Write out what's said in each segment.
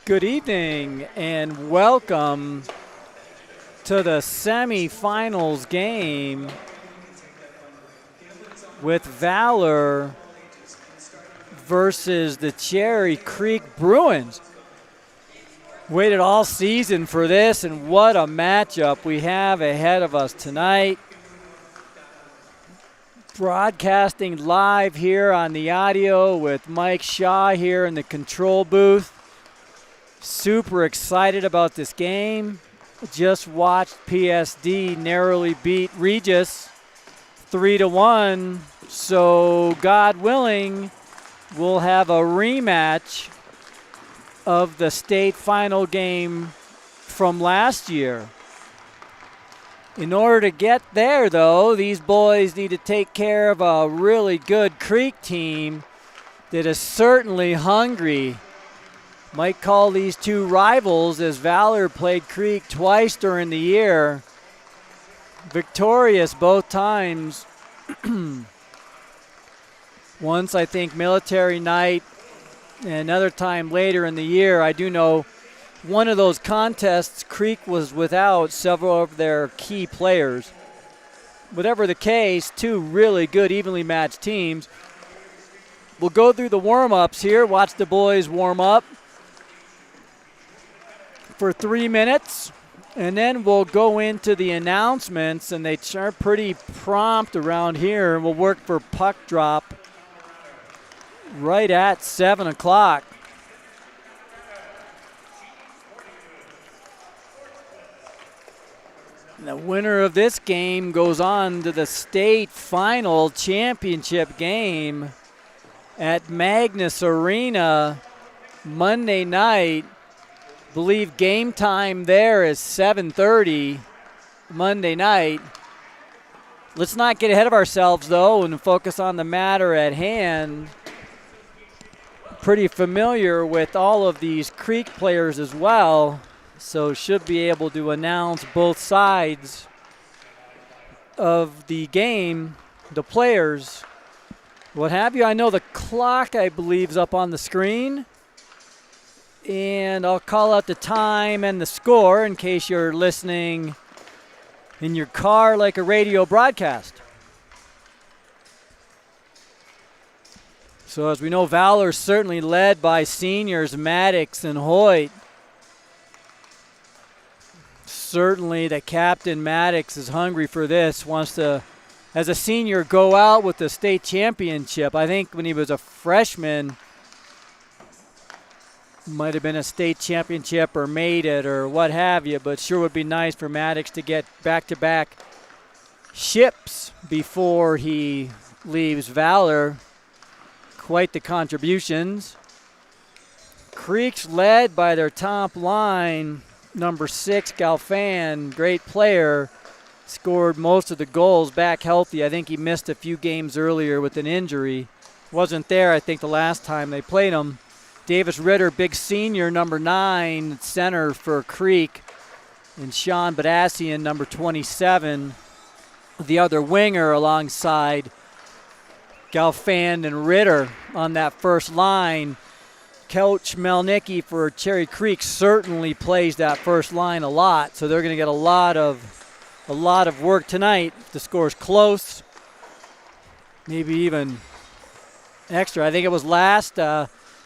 Good evening and welcome to the semifinals game with Valor versus the Cherry Creek Bruins. Waited all season for this, and what a matchup we have ahead of us tonight. Broadcasting live here on the audio with Mike Shaw here in the control booth. Super excited about this game. Just watched PSD narrowly beat Regis 3-1. So God willing, we'll have a rematch of the state final game from last year. In order to get there, though, these boys need to take care of a really good Creek team that is certainly hungry. Might call these two rivals, as Valor played Creek twice during the year. Victorious both times. Once, I think, military night, and another time later in the year. I do know one of those contests, Creek was without several of their key players. Whatever the case, two really good, evenly matched teams. We'll go through the warm-ups here, watch the boys warm up for 3 minutes, and then we'll go into the announcements, and they are pretty prompt around here, and we'll work for puck drop right at 7 o'clock. The winner of this game goes on to the state final championship game at Magnus Arena Monday night. I believe game time there is 7:30 Monday night. Let's not get ahead of ourselves, though, and focus on the matter at hand. Pretty familiar with all of these Creek players as well, so should be able to announce both sides of the game, the players, what have you. I know the clock, I believe, is up on the screen. And I'll call out the time and the score in case you're listening in your car like a radio broadcast. So as we know, Valor certainly led by seniors Maddox and Hoyt. Certainly the captain, Maddox, is hungry for this, wants to, as a senior, go out with the state championship. I think when he was a freshman, might have been a state championship or made it or what have you, but sure would be nice for Maddox to get back-to-back ships before he leaves Valor. Quite the contributions. Creek's led by their top line, number 6, Galfan, great player, scored most of the goals, back healthy. I think he missed a few games earlier with an injury. Wasn't there, I think, the last time they played him. Davis Ritter, big senior, number 9, center for Creek. And Sean Badassian, number 27, the other winger alongside Galfan and Ritter on that first line. Coach Melnicki for Cherry Creek certainly plays that first line a lot, so they're going to get a lot of work tonight. If the score's close, maybe even extra. I think it was last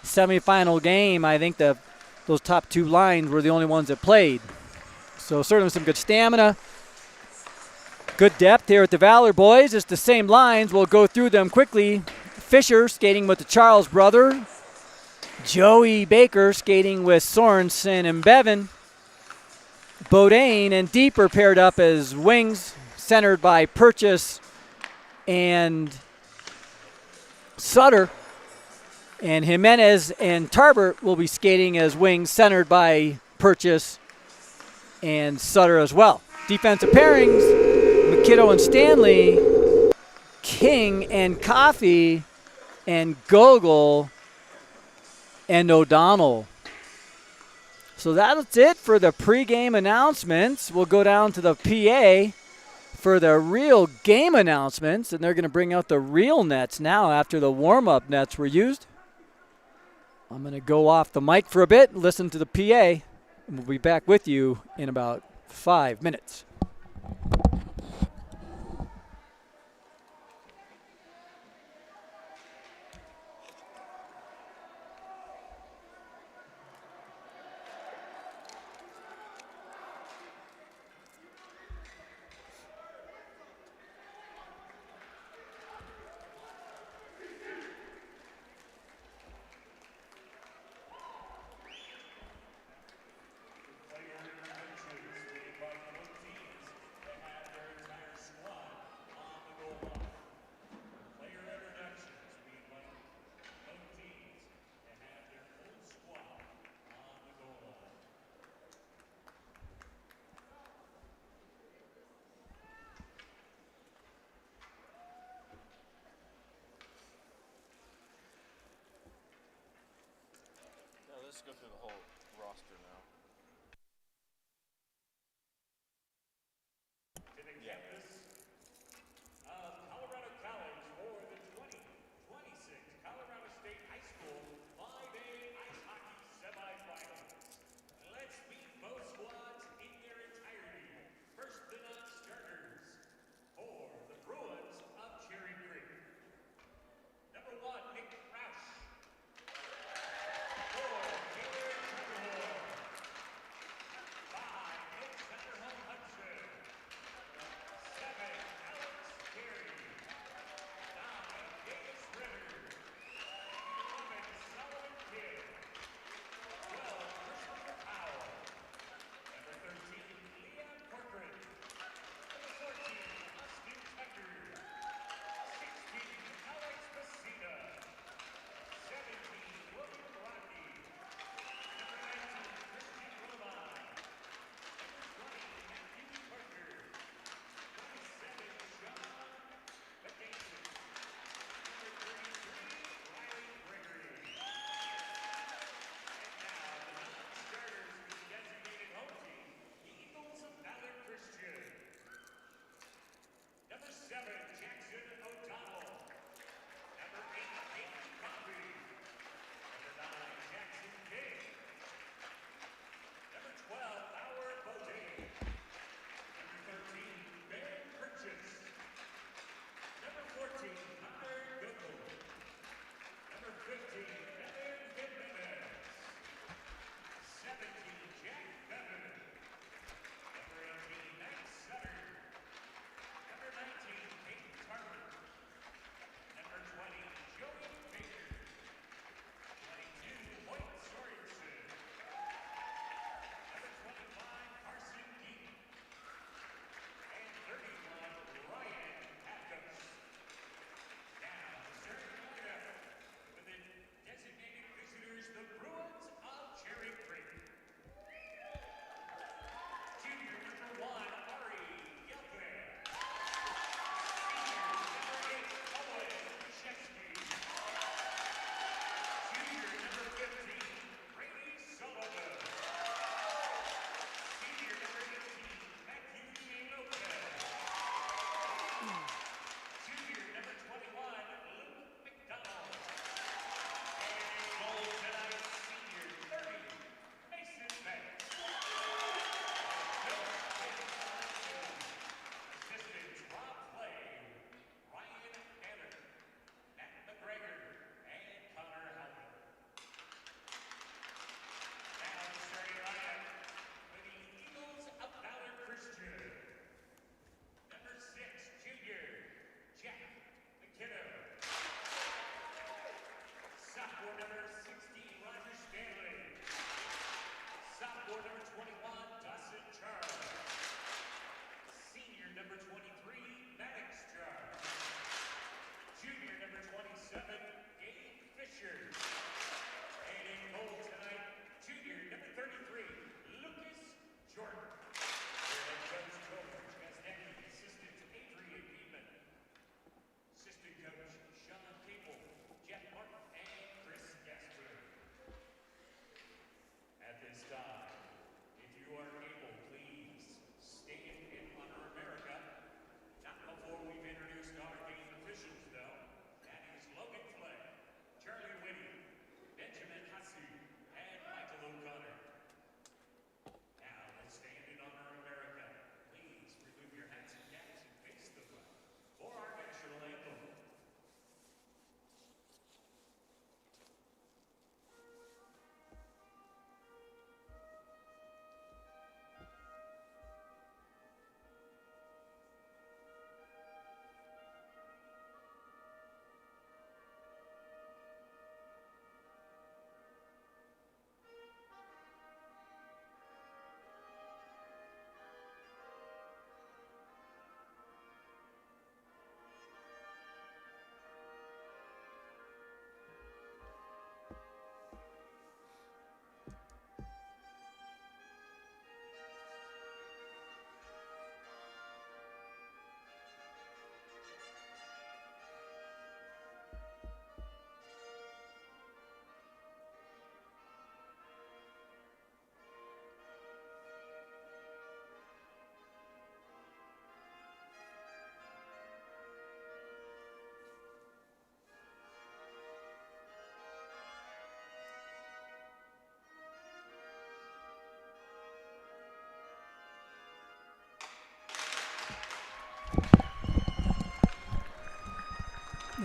semifinal game, I think those top two lines were the only ones that played. So certainly some good stamina. Good depth here at the Valor boys. It's the same lines. We'll go through them quickly. Fisher skating with the Charles brother. Joey Baker skating with Sorensen and Bevan. Bodine and Deeper paired up as wings, centered by Purchase and Sutter. And Jimenez and Tarbert will be skating as wings, centered by Purchase and Sutter as well. Defensive pairings, McKiddo and Stanley, King and Coffey, and Gogol and O'Donnell. So that's it for the pregame announcements. We'll go down to the PA for the real game announcements, and they're going to bring out the real nets now after the warm-up nets were used. I'm going to go off the mic for a bit, listen to the PA, and we'll be back with you in about 5 minutes. Let's go through the whole roster now. To the campus of Colorado College for the 2026 Colorado State High School 5A Ice Hockey Semifinals. Let's meet both squads in their entirety. First, the non-starters for the Bruins of Cherry Creek. Number 1, Nick Roush. For Taylor Trevor.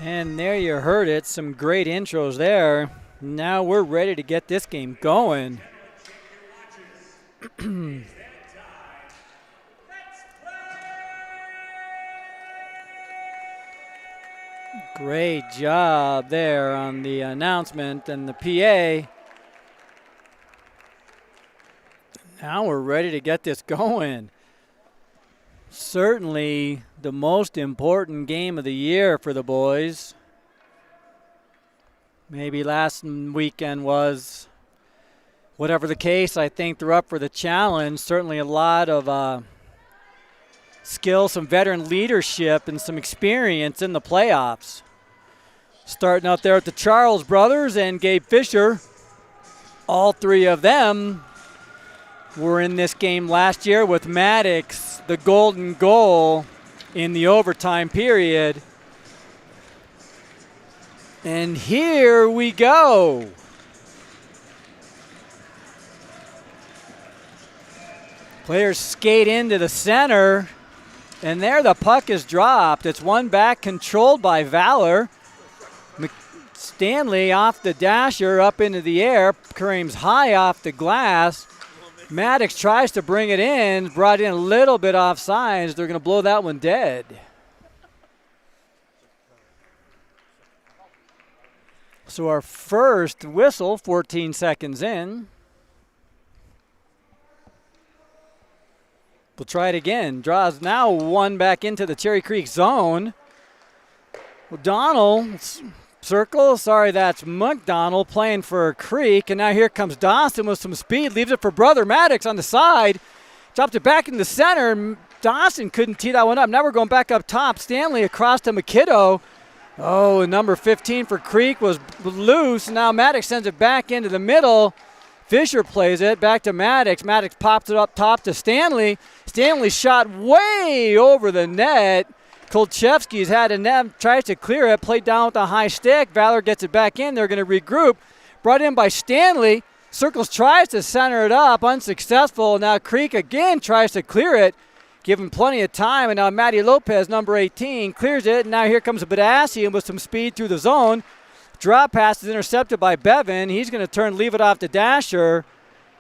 And there you heard it. Some great intros there. Now we're ready to get this game going. Great job there on the announcement and the PA. Now we're ready to get this going. Certainly the most important game of the year for the boys. Maybe last weekend was. Whatever the case, I think they're up for the challenge. Certainly a lot of skill, some veteran leadership, and some experience in the playoffs. Starting out there with the Charles brothers and Gabe Fisher. All three of them were in this game last year with Maddox, the golden goal in the overtime period. And here we go. Players skate into the center, and there the puck is dropped. It's one back controlled by Valor. Stanley off the dasher up into the air, creams high off the glass. Maddox tries to bring it in, brought in a little bit offsides. They're going to blow that one dead. So our first whistle, 14 seconds in. We'll try it again. Draws now one back into the Cherry Creek zone. O'Donnell, circle. Sorry, that's McDonald playing for Creek. And now here comes Dawson with some speed. Leaves it for brother Maddox on the side. Dropped it back in the center. Dawson couldn't tee that one up. Now we're going back up top. Stanley across to McKiddo. Oh, number 15 for Creek was loose. Now Maddox sends it back into the middle. Fisher plays it back to Maddox. Maddox pops it up top to Stanley. Stanley shot way over the net. Kolchevsky's had a net, tries to clear it, played down with a high stick. Valor gets it back in. They're going to regroup. Brought in by Stanley. Circles tries to center it up, unsuccessful. Now Creek again tries to clear it. Give him plenty of time, and now Matty Lopez, number 18, clears it. And now here comes Badassi with some speed through the zone. Drop pass is intercepted by Bevan. He's going to leave it off to Dasher.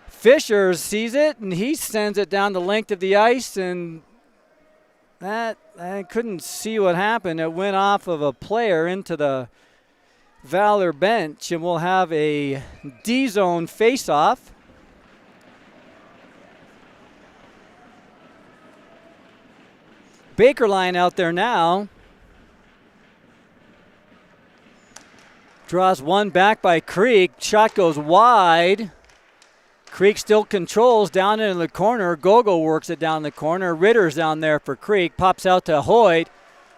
Fisher sees it, and he sends it down the length of the ice, and that, I couldn't see what happened. It went off of a player into the Valor bench, and we'll have a D-zone face-off. Bakerline out there now. Draws one back by Creek. Shot goes wide. Creek still controls down into the corner. Gogo works it down the corner. Ritter's down there for Creek. Pops out to Hoyt.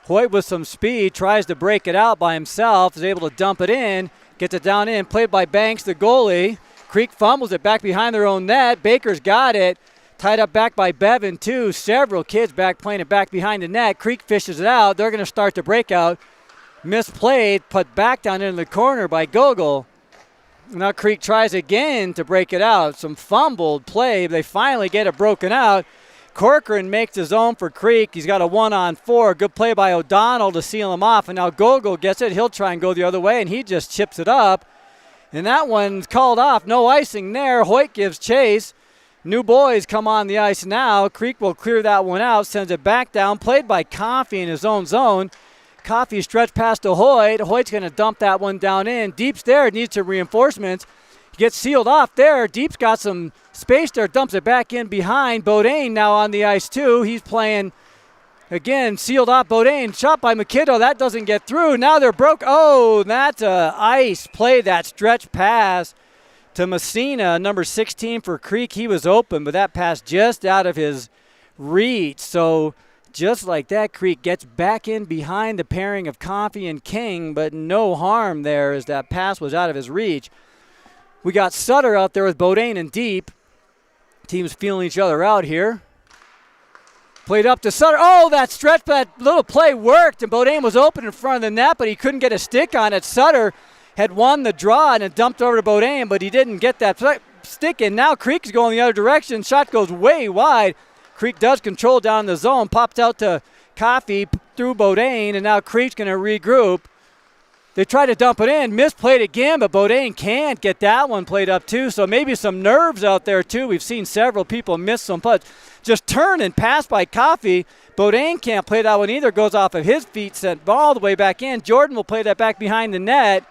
Hoyt with some speed. Tries to break it out by himself. Is able to dump it in. Gets it down in. Played by Banks, the goalie. Creek fumbles it back behind their own net. Baker's got it. Tied up back by Bevan, too. Several kids back playing it back behind the net. Creek fishes it out. They're going to start the breakout. Misplayed, put back down into the corner by Gogol. Now Creek tries again to break it out. Some fumbled play. They finally get it broken out. Corcoran makes his own for Creek. He's got a 1-on-4. Good play by O'Donnell to seal him off. And now Gogol gets it. He'll try and go the other way, and he just chips it up. And that one's called off. No icing there. Hoyt gives chase. New boys come on the ice now. Creek will clear that one out. Sends it back down. Played by Coffey in his own zone. Coffey stretched past to Hoyt. Hoyt's going to dump that one down in. Deep's there. Needs some reinforcements. He gets sealed off there. Deep's got some space there. Dumps it back in behind. Bodine now on the ice too. He's playing again. Sealed off Bodine. Shot by McKiddo. That doesn't get through. Now they're broke. Oh, that's a ice play. That stretch pass to Messina, number 16 for Creek. He was open, but that pass just out of his reach. So just like that, Creek gets back in behind the pairing of Coffey and King, but no harm there as that pass was out of his reach. We got Sutter out there with Bodine and Deep. Teams feeling each other out here. Played up to Sutter. Oh, that stretch, that little play worked, and Bodine was open in front of the net, but he couldn't get a stick on it. Sutter had won the draw and it dumped over to Bodine, but he didn't get that stick in. Now Creek's going the other direction. Shot goes way wide. Creek does control down the zone. Popped out to Coffey through Bodine, and now Creek's going to regroup. They try to dump it in, misplayed again, but Bodine can't get that one played up too. So maybe some nerves out there too. We've seen several people miss some putts. Just turn and pass by Coffey. Bodine can't play that one either. Goes off of his feet, sent ball the way back in. Jordan will play that back behind the net.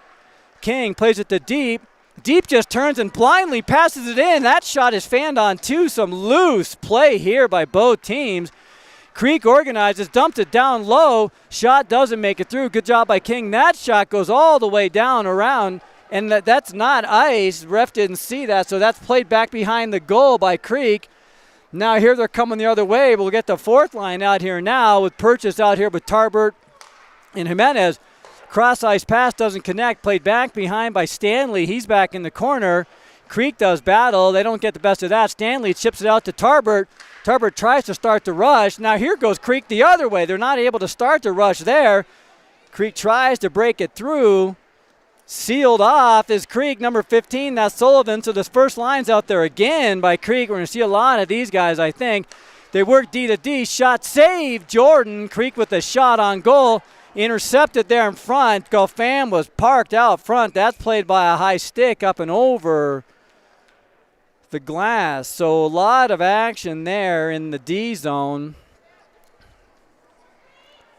King plays it to Deep. Deep just turns and blindly passes it in. That shot is fanned on too. Some loose play here by both teams. Creek organizes, dumps it down low. Shot doesn't make it through. Good job by King. That shot goes all the way down around, and that's not ice. Ref didn't see that, so that's played back behind the goal by Creek. Now here they're coming the other way. We'll get the fourth line out here now with Purchase out here with Tarbert and Jimenez. Cross ice pass doesn't connect. Played back behind by Stanley. He's back in the corner. Creek does battle. They don't get the best of that. Stanley chips it out to Tarbert. Tarbert tries to start the rush. Now here goes Creek the other way. They're not able to start the rush there. Creek tries to break it through. Sealed off is Creek, number 15. That's Sullivan. So this first line's out there again by Creek. We're going to see a lot of these guys, I think. They work D to D. Shot saved. Jordan. Creek with a shot on goal. Intercepted there in front. Goffam was parked out front. That's played by a high stick up and over the glass. So a lot of action there in the D zone.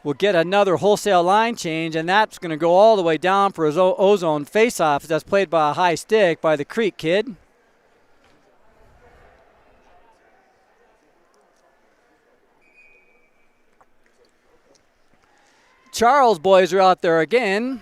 We'll get another wholesale line change, and that's going to go all the way down for his O-zone faceoff. That's played by a high stick by the Creek kid. Charles boys are out there again.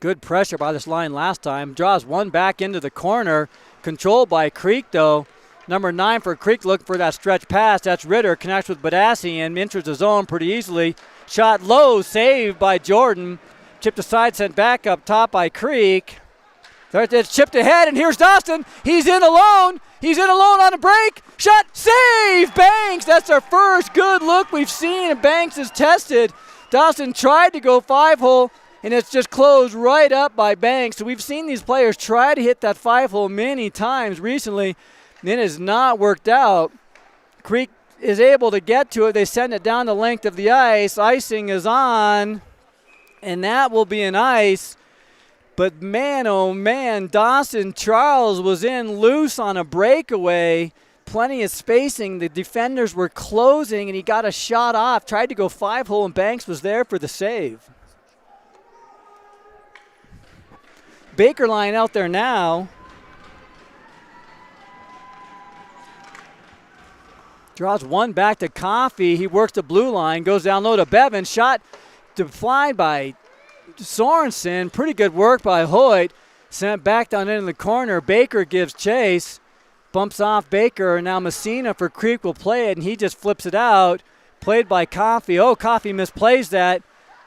Good pressure by this line last time. Draws one back into the corner. Controlled by Creek, though. Number 9 for Creek looking for that stretch pass. That's Ritter. Connects with Badassi and enters the zone pretty easily. Shot low. Saved by Jordan. Chipped aside, sent back up top by Creek. It's chipped ahead, and here's Dawson. He's in alone. He's in alone on a break. Shot. Save. Banks. That's our first good look we've seen, and Banks is tested. Dawson tried to go 5-hole. And it's just closed right up by Banks. So we've seen these players try to hit that 5-hole many times recently. And it has not worked out. Creek is able to get to it. They send it down the length of the ice. Icing is on. And that will be an ice. But man, oh man, Dawson Charles was in loose on a breakaway. Plenty of spacing. The defenders were closing, and he got a shot off. Tried to go 5-hole, and Banks was there for the save. Baker line out there now. Draws one back to Coffey. He works the blue line, goes down low to Bevan. Shot to fly by Sorensen. Pretty good work by Hoyt. Sent back down in the corner. Baker gives chase. Bumps off Baker. And now Messina for Creek will play it, and he just flips it out. Played by Coffey. Oh, Coffey misplays that.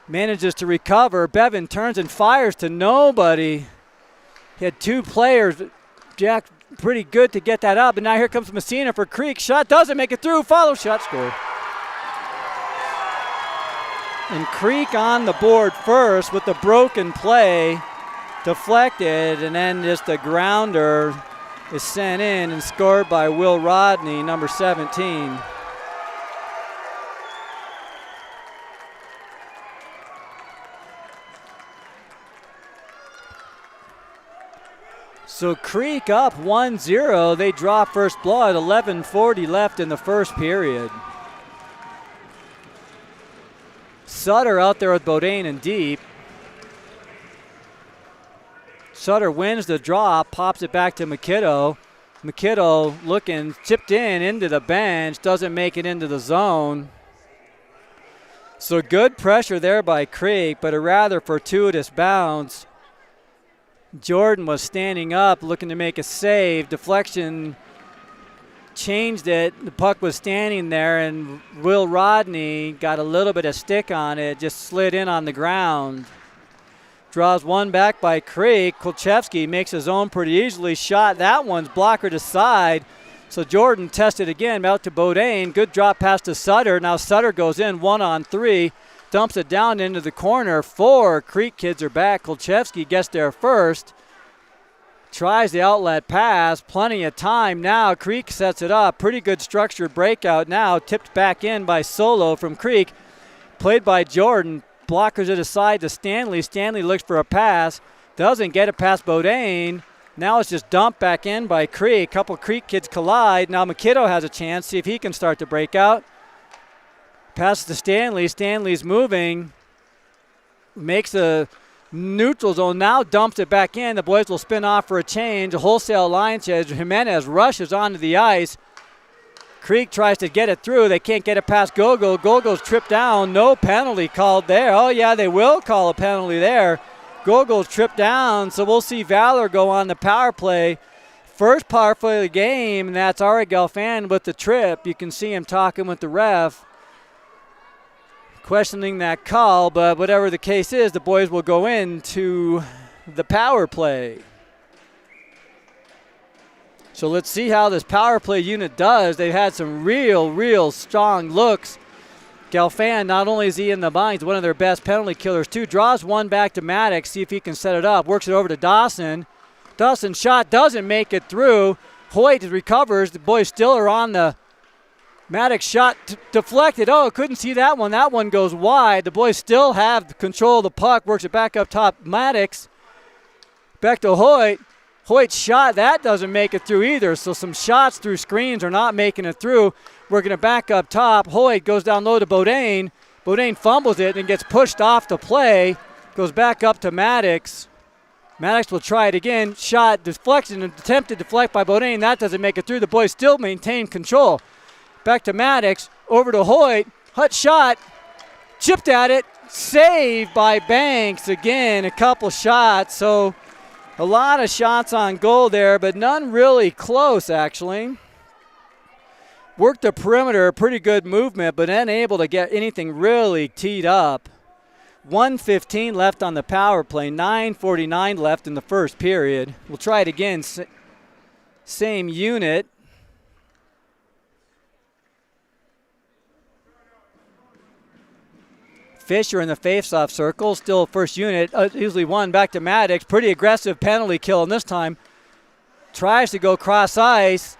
Manages to recover. Bevan turns and fires to nobody. He had two players. Jack pretty good to get that up. And now here comes Messina for Creek. Shot doesn't make it through. Follow shot score. And Creek on the board first with the broken play. Deflected, and then just a grounder is sent in and scored by Will Rodney, number 17. So Creek up 1-0. They draw first blood. 11:40 left in the first period. Sutter out there with Bodine and Deep. Sutter wins the draw, pops it back to McKiddo. McKiddo looking, chipped in into the bench, doesn't make it into the zone. So good pressure there by Creek, but a rather fortuitous bounce. Jordan was standing up looking to make a save. Deflection changed it. The puck was standing there, and Will Rodney got a little bit of stick on it, just slid in on the ground. Draws one back by Creek. Kolchevsky makes his own pretty easily. Shot. That one's blockered aside. So Jordan tested again out to Bodine. Good drop pass to Sutter. Now Sutter goes in 1-on-3. Dumps it down into the corner. 4 Creek kids are back. Kolchevsky gets there first. Tries the outlet pass. Plenty of time now. Creek sets it up. Pretty good structured breakout now. Tipped back in by Solo from Creek. Played by Jordan. Blockers it aside to Stanley. Stanley looks for a pass. Doesn't get it past Bodine. Now it's just dumped back in by Creek. Couple Creek kids collide. Now McKiddo has a chance. See if he can start to break out. Pass to Stanley. Stanley's moving. Makes a neutral zone. Now dumps it back in. The boys will spin off for a change. A wholesale line change. Jimenez rushes onto the ice. Creek tries to get it through. They can't get it past Gogo. Gogo's tripped down. No penalty called there. Oh, yeah, they will call a penalty there. Gogo's tripped down, so we'll see Valor go on the power play. First power play of the game, and that's Ari Galfan with the trip. You can see him talking with the ref, questioning that call, but whatever the case is, the boys will go into the power play. So let's see how this power play unit does. They've had some real strong looks. Galfan, not only is he in the binds, one of their best penalty killers too. Draws one back to Maddox, see if he can set it up. Works it over to Dawson. Dawson's shot doesn't make it through. Hoyt recovers. The boys still are on the Maddox shot deflected. Oh, couldn't see that one. That one goes wide. The boys still have control of the puck. Works it back up top. Maddox. Back to Hoyt. Hoyt's shot, that doesn't make it through either. So some shots through screens are not making it through. We're going to back up top. Hoyt goes down low to Bodine. Bodine fumbles it and gets pushed off the play. Goes back up to Maddox. Maddox will try it again. Shot, deflection, attempted deflect by Bodine. That doesn't make it through. The boys still maintain control. Back to Maddox. Over to Hoyt. Hut shot. Chipped at it. Saved by Banks. Again, a couple shots. So a lot of shots on goal there, but none really close, actually. Worked the perimeter, pretty good movement, but unable to get anything really teed up. 1:15 left on the power play, 9:49 left in the first period. We'll try it again, same unit. Fisher in the face-off circle, still first unit, easily won. Back to Maddox, pretty aggressive penalty kill, and this time tries to go cross ice,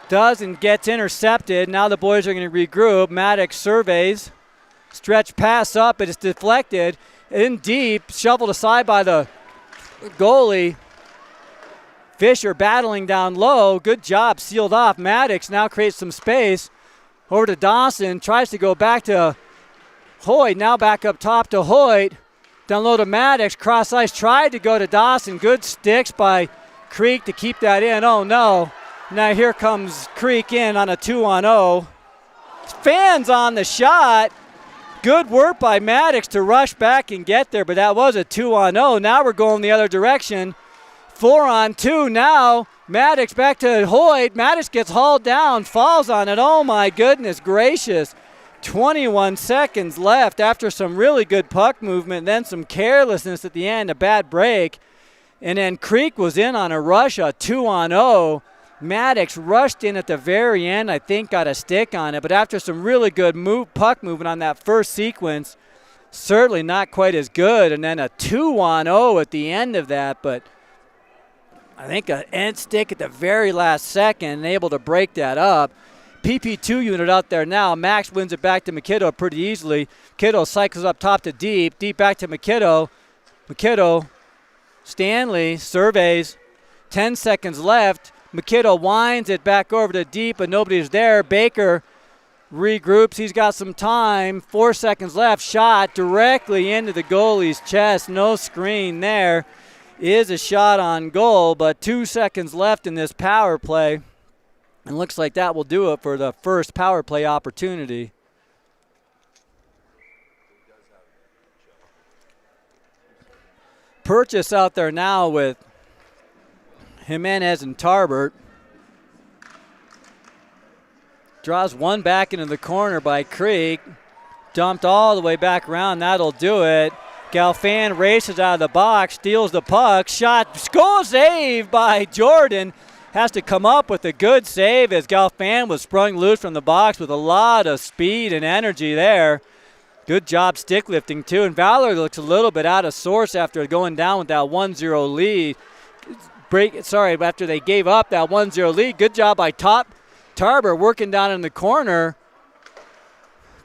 does and gets intercepted. Now the boys are going to regroup. Maddox surveys, stretch pass up, it is deflected, in deep, shoveled aside by the goalie. Fisher battling down low, good job, sealed off. Maddox now creates some space, over to Dawson, tries to go back to Hoyt, now back up top to Hoyt. Down low to Maddox, cross ice, tried to go to Dawson. Good sticks by Creek to keep that in. Oh no. Now here comes Creek in on a 2-on-0. Fans on the shot. Good work by Maddox to rush back and get there, but that was a 2-on-0. Now we're going the other direction. 4-on-2 now. Maddox back to Hoyt. Maddox gets hauled down, falls on it. Oh my goodness gracious. 21 seconds left after some really good puck movement, then some carelessness at the end, a bad break. And then Creek was in on a rush, a 2-on-0. Maddox rushed in at the very end, I think got a stick on it, but after some really good puck movement on that first sequence, certainly not quite as good. And then a 2-on-0 at the end of that, but I think an end stick at the very last second and able to break that up. PP2 unit out there now. Max wins it back to McKiddo pretty easily. McKiddo cycles up top to deep. Deep back to McKiddo. McKiddo. Stanley surveys. 10 seconds left. McKiddo winds it back over to deep, but nobody's there. Baker regroups. He's got some time. 4 seconds left. Shot directly into the goalie's chest. No screen there. Is a shot on goal, but 2 seconds left in this power play. And looks like that will do it for the first power play opportunity. Purchase out there now with Jimenez and Tarbert. Draws one back into the corner by Creek. Dumped all the way back around. That'll do it. Galfan races out of the box, steals the puck. Shot, goal save by Jordan. Has to come up with a good save as Galfan was sprung loose from the box with a lot of speed and energy there. Good job stick lifting too. And Valor looks a little bit out of sorts after going down with that 1-0 lead. After they gave up that 1-0 lead. Good job by Tarber working down in the corner.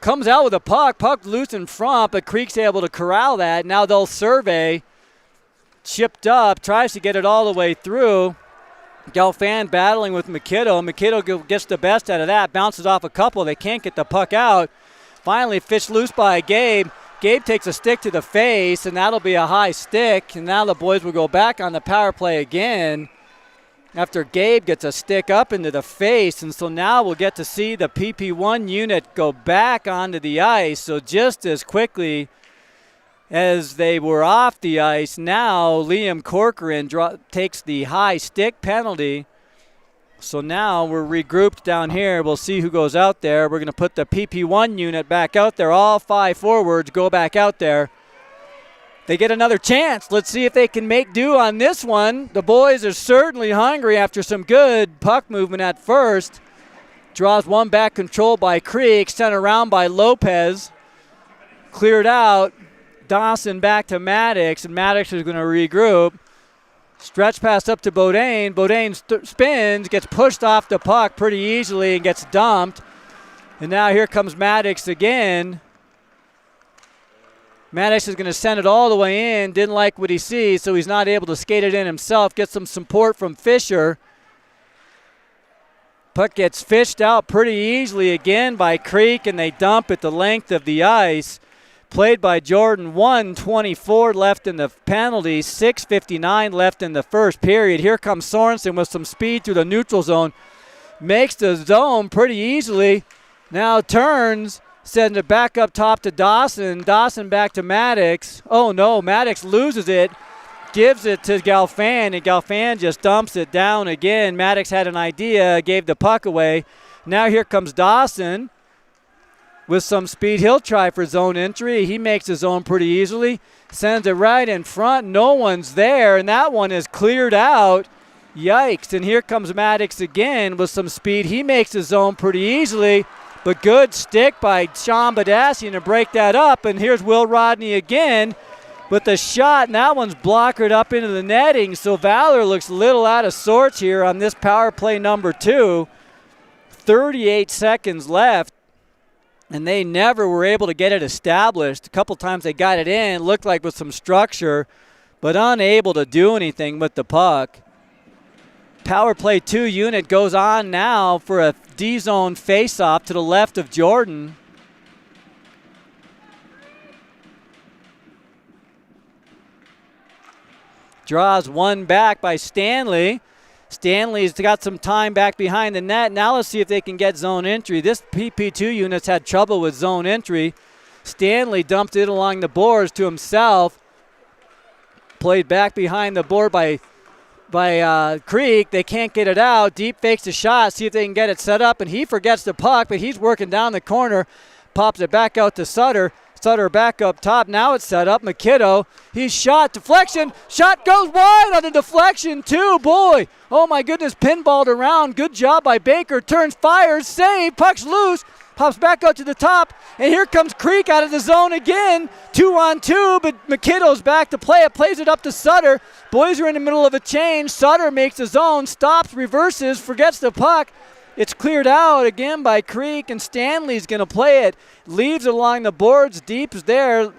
comes out with a puck. Puck loose in front, but Creek's able to corral that. Now they'll survey. Chipped up, tries to get it all the way through. Galfan battling with McKitto. McKitto gets the best out of that, bounces off a couple. They can't get the puck out. Finally fished loose by Gabe. Gabe takes a stick to the face, and that'll be a high stick. And now the boys will go back on the power play again after Gabe gets a stick up into the face. And so now we'll get to see the PP1 unit go back onto the ice. So just as quickly as they were off the ice, now Liam Corcoran takes the high stick penalty. So now we're regrouped down here. We'll see who goes out there. We're going to put the PP1 unit back out there. All 5 forwards go back out there. They get another chance. Let's see if they can make do on this one. The boys are certainly hungry after some good puck movement at first. Draws one back, controlled by Creek, sent around by Lopez. Cleared out. Dawson back to Maddox, and Maddox is going to regroup. Stretch pass up to Bodine. Bodine spins, gets pushed off the puck pretty easily and gets dumped. And now here comes Maddox again. Maddox is going to send it all the way in. Didn't like what he sees, so he's not able to skate it in himself. Gets some support from Fisher. Puck gets fished out pretty easily again by Creek, and they dump at the length of the ice. Played by Jordan, 1:24 left in the penalty, 6:59 left in the first period. Here comes Sorensen with some speed through the neutral zone. Makes the zone pretty easily. Now turns, sends it back up top to Dawson. Dawson back to Maddox. Oh no, Maddox loses it. Gives it to Galfan, and Galfan just dumps it down again. Maddox had an idea, gave the puck away. Now here comes Dawson. With some speed, he'll try for zone entry. He makes his zone pretty easily. Sends it right in front. No one's there, and that one is cleared out. Yikes. And here comes Maddox again with some speed. He makes his zone pretty easily, but good stick by Sean Badassian to break that up. And here's Will Rodney again with the shot, and that one's blockered up into the netting. So Valor looks a little out of sorts here on this power play number 2. 38 seconds left. And they never were able to get it established. A couple times they got it in, looked like with some structure, but unable to do anything with the puck. Power play 2 unit goes on now for a D-zone face-off to the left of Jordan. Draws one back by Stanley. Stanley's got some time back behind the net. Now let's see if they can get zone entry. This PP2 unit's had trouble with zone entry. Stanley dumped it along the boards to himself. Played back behind the board by Creek. They can't get it out. Deep fakes the shot. See if they can get it set up. And he forgets the puck, but he's working down the corner. Pops it back out to Sutter. Sutter back up top. Now it's set up. McKitto. He's shot. Deflection. Shot goes wide on a deflection too. Boy. Oh my goodness. Pinballed around. Good job by Baker. Turns, fires. Save. Puck's loose. Pops back out to the top. And here comes Creek out of the zone again. 2-on-2. But McKitto's back to play it. Plays it up to Sutter. Boys are in the middle of a change. Sutter makes the zone. Stops. Reverses. Forgets the puck. It's cleared out again by Creek, and Stanley's going to play it. Leaves it along the boards. Deep's there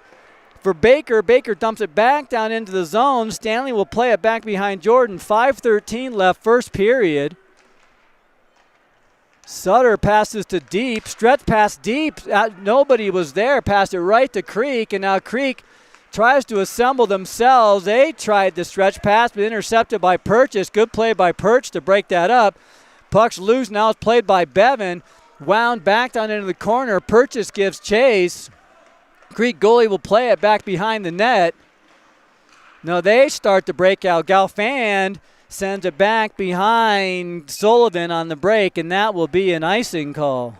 for Baker. Baker dumps it back down into the zone. Stanley will play it back behind Jordan. 5:13 left, first period. Sutter passes to Deep. Stretch pass Deep. Nobody was there. Passed it right to Creek, and now Creek tries to assemble themselves. They tried the stretch pass, but intercepted by Purchase. Good play by Perch to break that up. Puck's loose. Now it's played by Bevan. Wound back down into the corner. Purchase gives chase. Creek goalie will play it back behind the net. Now they start to break out. Galfand sends it back behind Sullivan on the break, and that will be an icing call.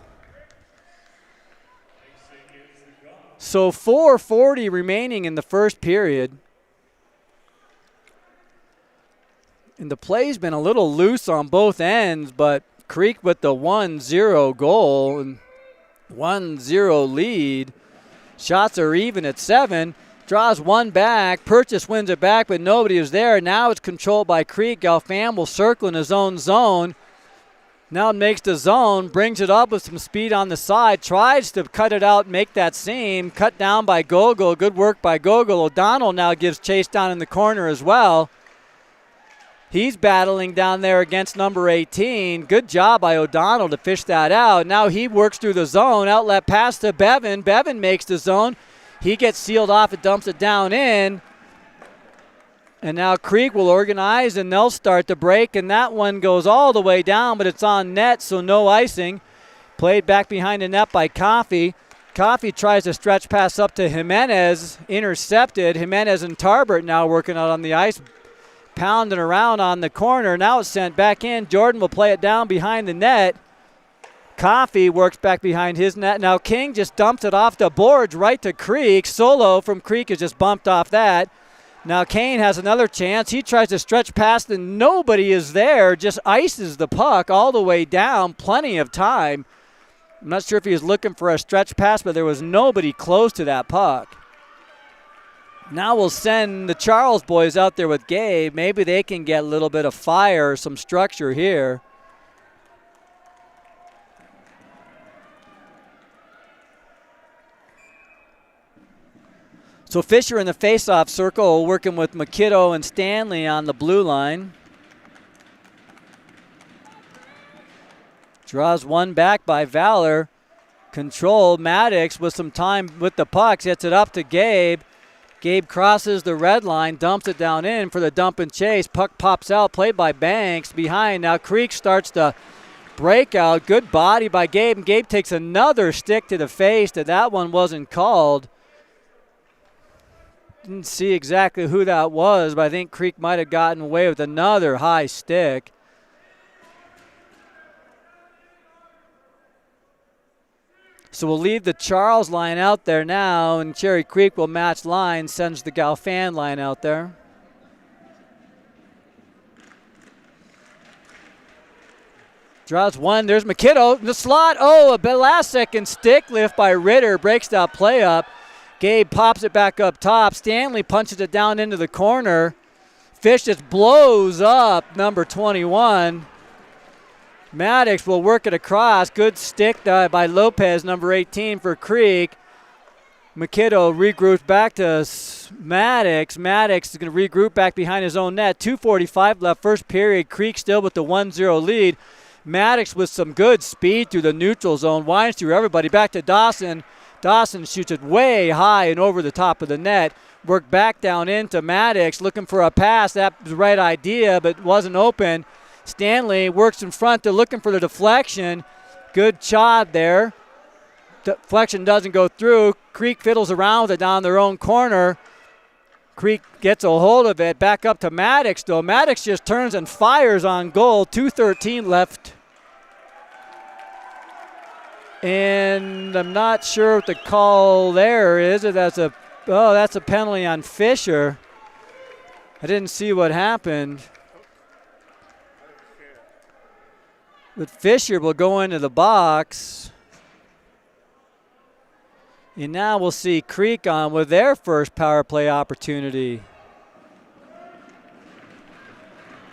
So 4:40 remaining in the first period. And the play's been a little loose on both ends, but Creek with the 1-0 goal and 1-0 lead. Shots are even at 7. Draws one back. Purchase wins it back, but nobody is there. Now it's controlled by Creek. Galfan will circle in his own zone. Now makes the zone, brings it up with some speed on the side, tries to cut it out, make that seam, cut down by Gogol. Good work by Gogol. O'Donnell now gives chase down in the corner as well. He's battling down there against number 18. Good job by O'Donnell to fish that out. Now he works through the zone, outlet pass to Bevan. Bevan makes the zone. He gets sealed off and dumps it down in. And now Creek will organize, and they'll start the break, and that one goes all the way down, but it's on net, so no icing. Played back behind the net by Coffey. Coffey tries to stretch pass up to Jimenez, intercepted. Jimenez and Tarbert now working out on the ice, pounding around on the corner. Now it's sent back in. Jordan will play it down behind the net. Coffey works back behind his net. Now King just dumps it off the boards right to Creek. Solo from Creek is just bumped off that. Now Kane has another chance. He tries to stretch past and nobody is there. Just ices the puck all the way down. Plenty of time. I'm not sure if he was looking for a stretch pass, but there was nobody close to that puck. Now we'll send the Charles boys out there with Gabe. Maybe they can get a little bit of fire, some structure here. So Fisher in the faceoff circle working with McKiddo and Stanley on the blue line. Draws one back by Valor. Control. Maddox with some time with the puck. Gets it up to Gabe. Gabe crosses the red line. Dumps it down in for the dump and chase. Puck pops out. Played by Banks. Behind. Now Creek starts to break out. Good body by Gabe. And Gabe takes another stick to the face. That one wasn't called. Didn't see exactly who that was, but I think Creek might have gotten away with another high stick. So we'll leave the Charles line out there now, and Cherry Creek will match line, sends the Galfan line out there. Draws one. There's McKiddo in the slot. Oh, a last-second stick lift by Ritter. Breaks that play up. Gabe pops it back up top. Stanley punches it down into the corner. Fish just blows up number 21. Maddox will work it across. Good stick by Lopez, number 18 for Creek. McKiddo regroups back to Maddox. Maddox is going to regroup back behind his own net. 2:45 left, first period. Creek still with the 1-0 lead. Maddox with some good speed through the neutral zone. Winds through everybody. Back to Dawson. Dawson shoots it way high and over the top of the net. Work back down into Maddox, looking for a pass. That was the right idea, but wasn't open. Stanley works in front. They're looking for the deflection. Good job there. Deflection doesn't go through. Creek fiddles around with it down their own corner. Creek gets a hold of it. Back up to Maddox, though. Maddox just turns and fires on goal. 2:13 left. And I'm not sure what the call there is. That's a penalty on Fisher. I didn't see what happened. But Fisher will go into the box. And now we'll see Creek on with their first power play opportunity.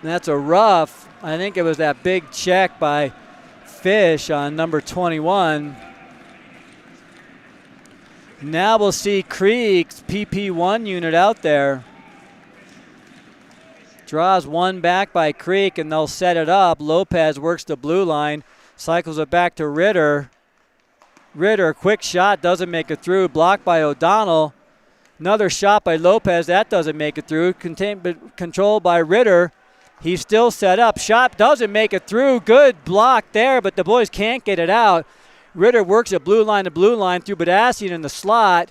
And that's a rough. I think it was that big check by Fish on number 21. Now we'll see Creek's PP1 unit out there. Draws one back by Creek, and they'll set it up. Lopez works the blue line, cycles it back to Ritter. Ritter, quick shot, doesn't make it through. Blocked by O'Donnell. Another shot by Lopez, that doesn't make it through. Controlled by Ritter. He's still set up. Shot doesn't make it through. Good block there, but the boys can't get it out. Ritter works a blue line to blue line through Badassian in the slot.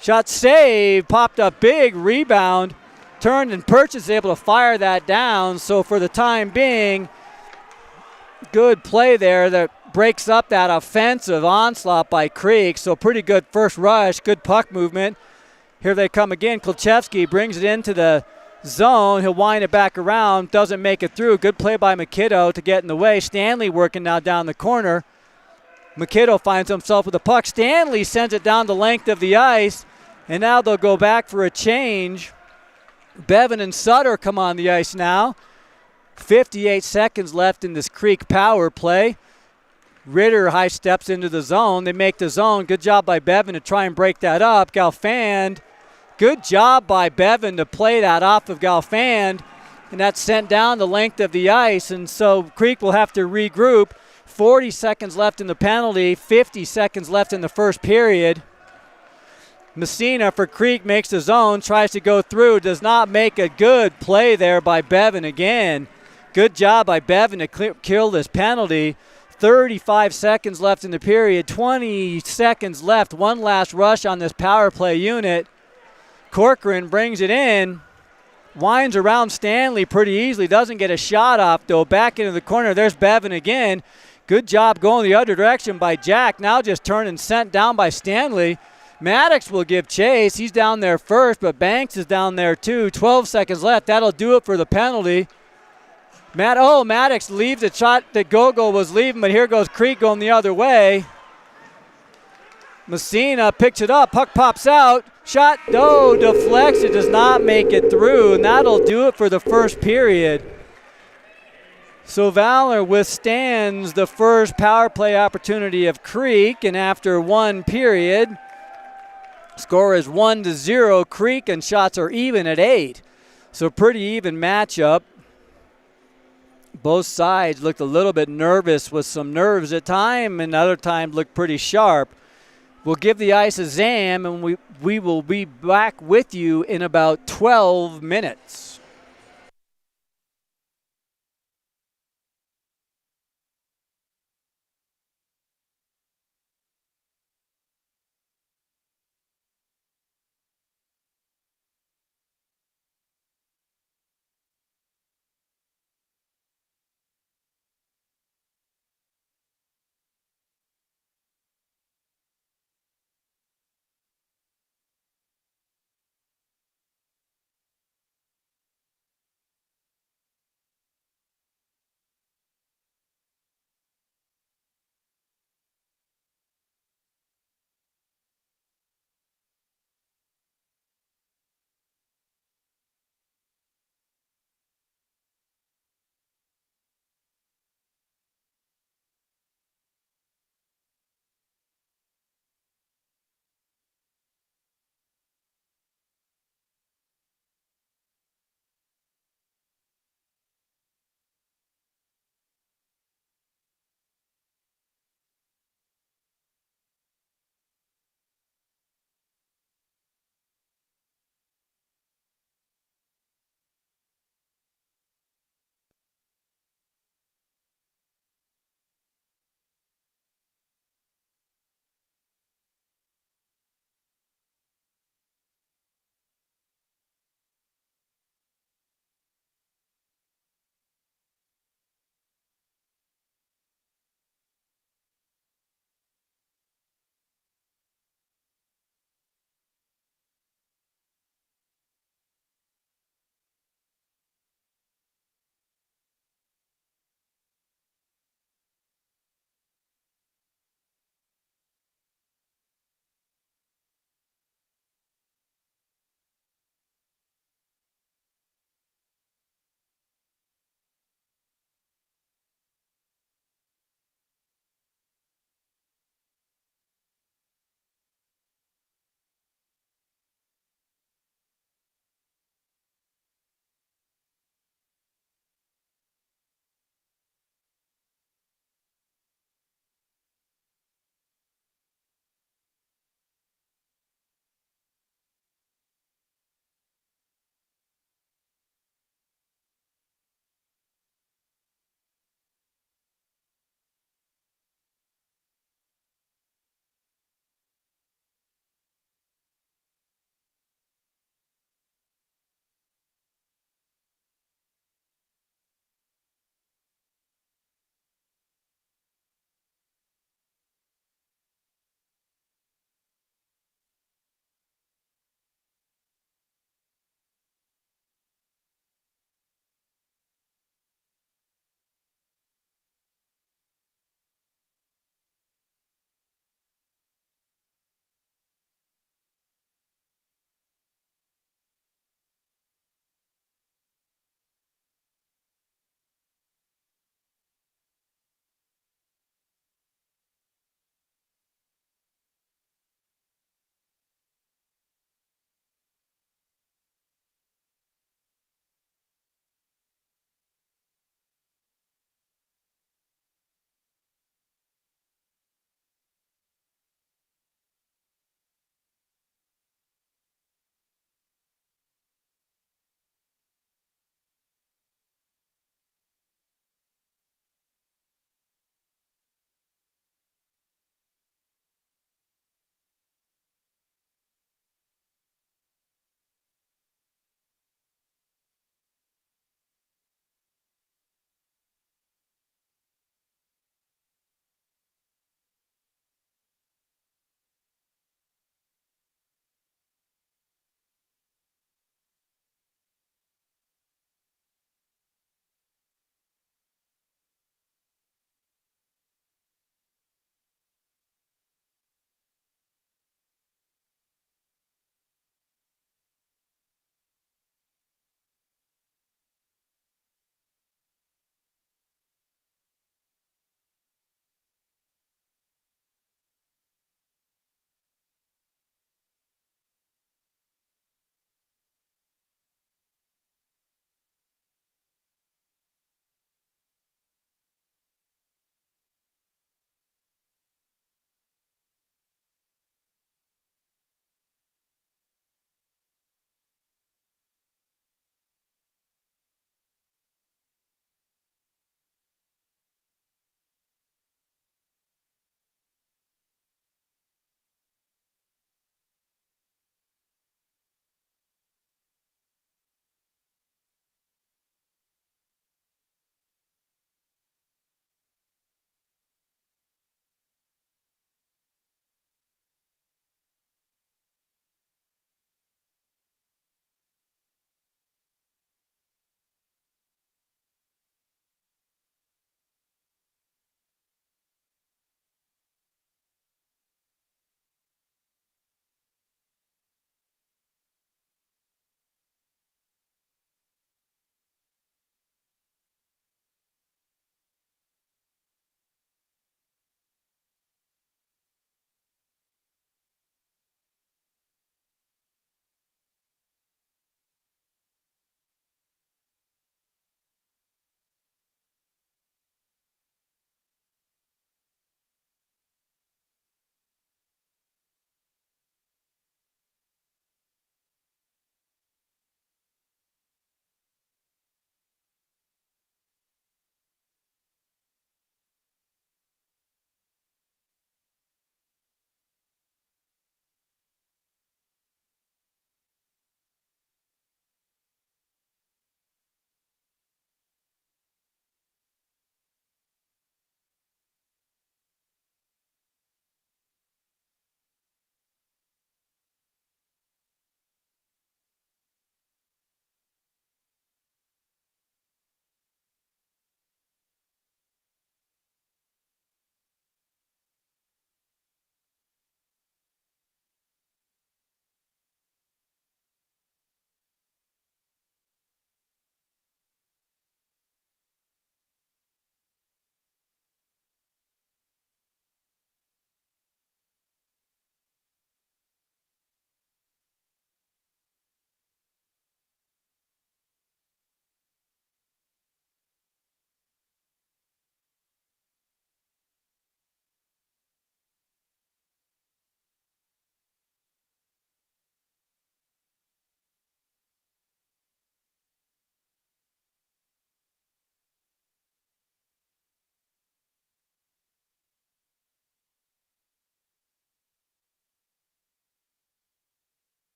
Shot saved, popped up big, rebound. Turned and Purchase able to fire that down. So for the time being, good play there that breaks up that offensive onslaught by Creek. So pretty good first rush, good puck movement. Here they come again. Kolchevsky brings it into the zone. He'll wind it back around. Doesn't make it through. Good play by McKiddo to get in the way. Stanley working now down the corner. McKiddo finds himself with the puck. Stanley sends it down the length of the ice. And now they'll go back for a change. Bevan and Sutter come on the ice now. 58 seconds left in this Creek power play. Ritter high steps into the zone. They make the zone. Good job by Bevan to try and break that up. Galfand, good job by Bevan to play that off of Galfand, and that's sent down the length of the ice, and so Creek will have to regroup. 40 seconds left in the penalty, 50 seconds left in the first period. Messina for Creek makes the zone, tries to go through, does not make a good play there by Bevan again. Good job by Bevan to kill this penalty. 35 seconds left in the period, 20 seconds left. One last rush on this power play unit. Corcoran brings it in, winds around Stanley pretty easily, doesn't get a shot off though. Back into the corner, there's Bevan again. Good job going the other direction by Jack. Now just turned and sent down by Stanley. Maddox will give chase. He's down there first, but Banks is down there too. 12 seconds left. That'll do it for the penalty. Maddox leaves a shot that Gogo was leaving, but here goes Creek going the other way. Messina picks it up. Puck pops out. Shot, deflects. It does not make it through, and that'll do it for the first period. So Valor withstands the first power play opportunity of Creek, and after one period, score is 1-0 Creek, and shots are even at 8. So pretty even matchup. Both sides looked a little bit nervous with some nerves at time, and other times looked pretty sharp. We'll give the ice a zam, and we will be back with you in about 12 minutes.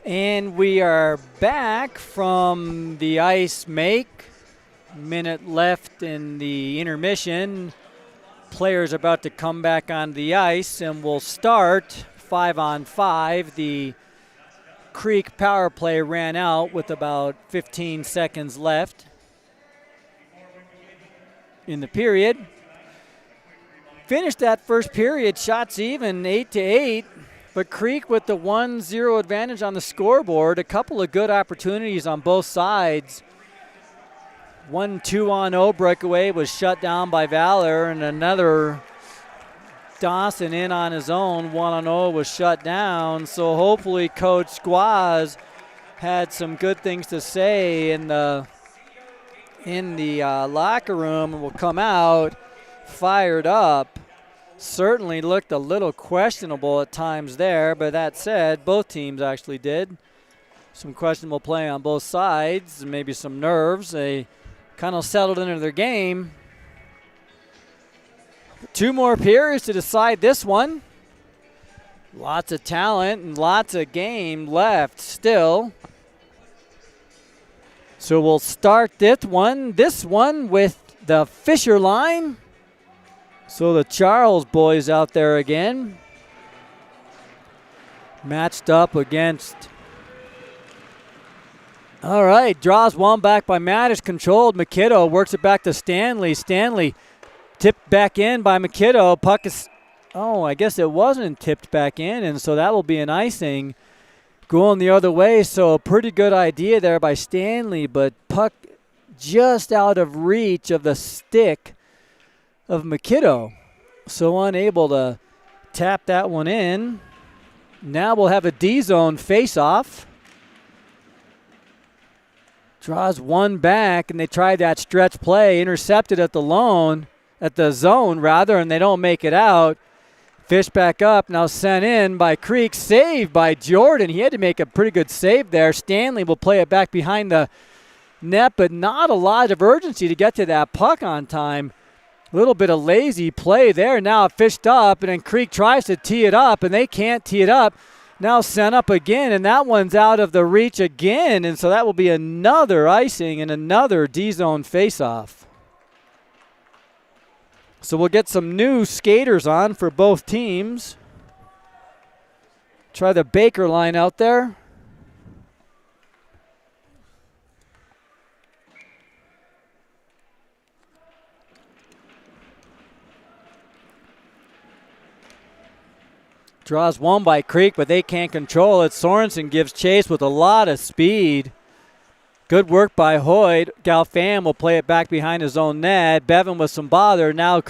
And we are back from the ice make. Minute left in the intermission. Players about to come back on the ice, and we'll start 5-on-5. The Creek power play ran out with about 15 seconds left in the period. Finished that first period, shots even, 8-8. But Creek with the 1-0 advantage on the scoreboard. A couple of good opportunities on both sides. 1 2-on-0 breakaway was shut down by Valor, and another Dawson in on his own 1-0 was shut down. So hopefully Coach Squaz had some good things to say in the locker room and will come out fired up. Certainly looked a little questionable at times there, but that said, both teams actually did. Some questionable play on both sides, maybe some nerves. They kind of settled into their game. 2 more periods to decide this one. Lots of talent and lots of game left still. So we'll start this one with the Fisher line. So the Charles boys out there again. Matched up against. All right, draws one back by Mattis, controlled. McKiddo works it back to Stanley. Stanley tipped back in by McKiddo. Puck is, I guess it wasn't tipped back in, and so that will be an icing going the other way. So a pretty good idea there by Stanley, but puck just out of reach of the stick of McKiddo. So unable to tap that one in. Now we'll have a D-zone face-off. Draws one back, and they tried that stretch play, intercepted at the zone, and they don't make it out. Fish back up, now sent in by Creek, saved by Jordan. He had to make a pretty good save there. Stanley will play it back behind the net, but not a lot of urgency to get to that puck on time. A little bit of lazy play there. Now fished up, and then Creek tries to tee it up, and they can't tee it up. Now sent up again, and that one's out of the reach again, and so that will be another icing and another D-zone face-off. So we'll get some new skaters on for both teams. Try the Baker line out there. Draws one by Creek, but they can't control it. Sorensen gives chase with a lot of speed. Good work by Hoyt. Galfam will play it back behind his own net. Bevan with some bother. Now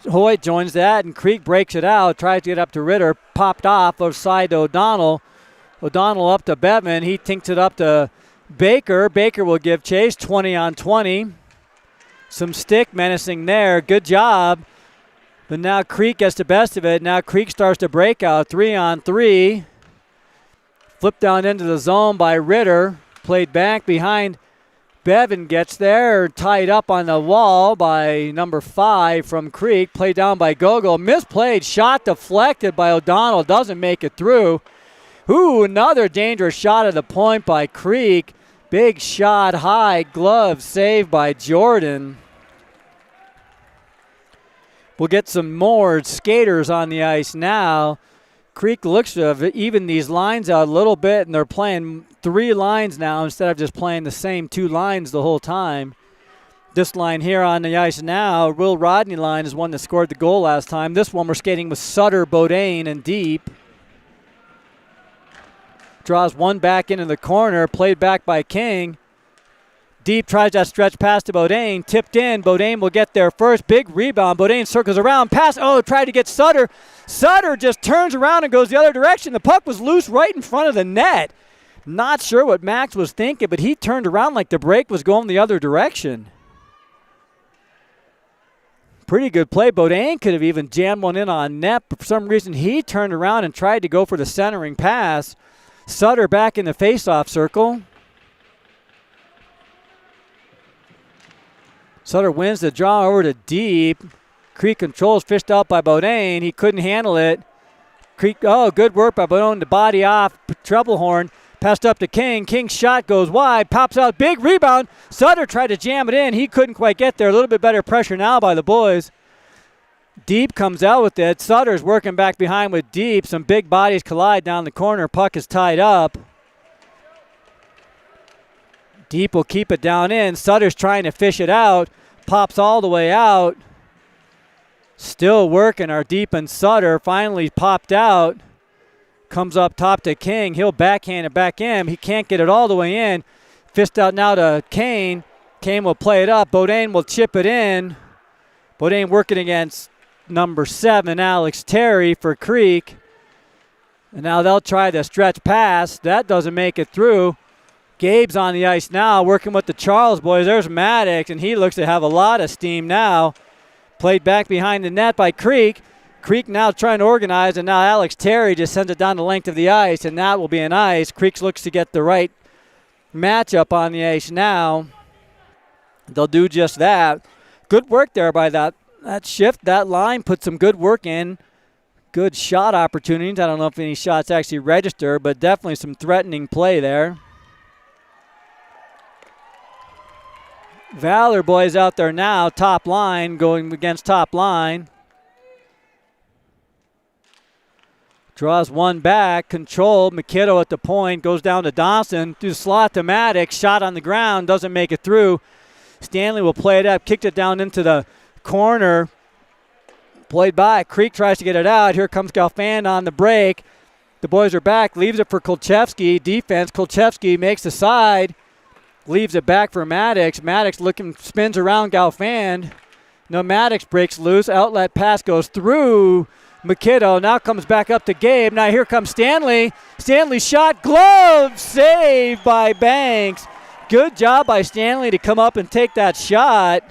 Hoyt joins that, and Creek breaks it out. Tries to get up to Ritter. Popped off side to O'Donnell. O'Donnell up to Bevan. He tinks it up to Baker. Baker will give chase. 20-on-20. Some stick menacing there. Good job. But now Creek gets the best of it. Now Creek starts to break out. 3-on-3. Flipped down into the zone by Ritter. Played back behind. Bevan gets there. Tied up on the wall by number 5 from Creek. Played down by Gogol. Misplayed. Shot deflected by O'Donnell. Doesn't make it through. Ooh, another dangerous shot at the point by Creek. Big shot. High glove save by Jordan. We'll get some more skaters on the ice now. Creek looks to have evened these lines out a little bit, and they're playing 3 lines now instead of just playing the same 2 lines the whole time. This line here on the ice now, Will Rodney line, is one that scored the goal last time. This one we're skating with Sutter, Bodine, and Deep. Draws one back into the corner, played back by King. Deep tries that stretch pass to Bodine. Tipped in. Bodine will get there first. Big rebound. Bodine circles around. Pass. Tried to get Sutter. Sutter just turns around and goes the other direction. The puck was loose right in front of the net. Not sure what Max was thinking, but he turned around like the break was going the other direction. Pretty good play. Bodine could have even jammed one in on net, but for some reason he turned around and tried to go for the centering pass. Sutter back in the faceoff circle. Sutter wins the draw over to Deep. Creek controls, fished out by Bodine. He couldn't handle it. Creek, oh, good work by Bodone to body off Treble Horn. Passed up to King. King's shot goes wide, pops out, big rebound. Sutter tried to jam it in. He couldn't quite get there. A little bit better pressure now by the boys. Deep comes out with it. Sutter's working back behind with Deep. Some big bodies collide down the corner. Puck is tied up. Deep will keep it down in. Sutter's trying to fish it out. Pops all the way out. Still working. Our Deep and Sutter finally popped out. Comes up top to King. He'll backhand it back in. He can't get it all the way in. Fist out now to Kane. Kane will play it up. Bodine will chip it in. Bodine working against number 7, Alex Terry for Creek. And now they'll try the stretch pass. That doesn't make it through. Gabe's on the ice now working with the Charles boys. There's Maddox, and he looks to have a lot of steam now. Played back behind the net by Creek. Creek now trying to organize, and now Alex Terry just sends it down the length of the ice, and that will be an ice. Creek looks to get the right matchup on the ice now. They'll do just that. Good work there by that shift. That line put some good work in. Good shot opportunities. I don't know if any shots actually register, but definitely some threatening play there. Valor boys out there now, top line, going against top line. Draws one back, control. McKiddo at the point, goes down to Dawson. Through the slot to Maddox, shot on the ground, doesn't make it through. Stanley will play it up, kicked it down into the corner. Played by. Creek tries to get it out. Here comes Galfand on the break. The boys are back, leaves it for Kolchevsky. Defense, Kolchevsky makes the side. Leaves it back for Maddox. Maddox looking, spins around Galfand. No, Maddox breaks loose. Outlet pass goes through McKiddo. Now comes back up to Gabe. Now here comes Stanley. Stanley shot, glove, save by Banks. Good job by Stanley to come up and take that shot.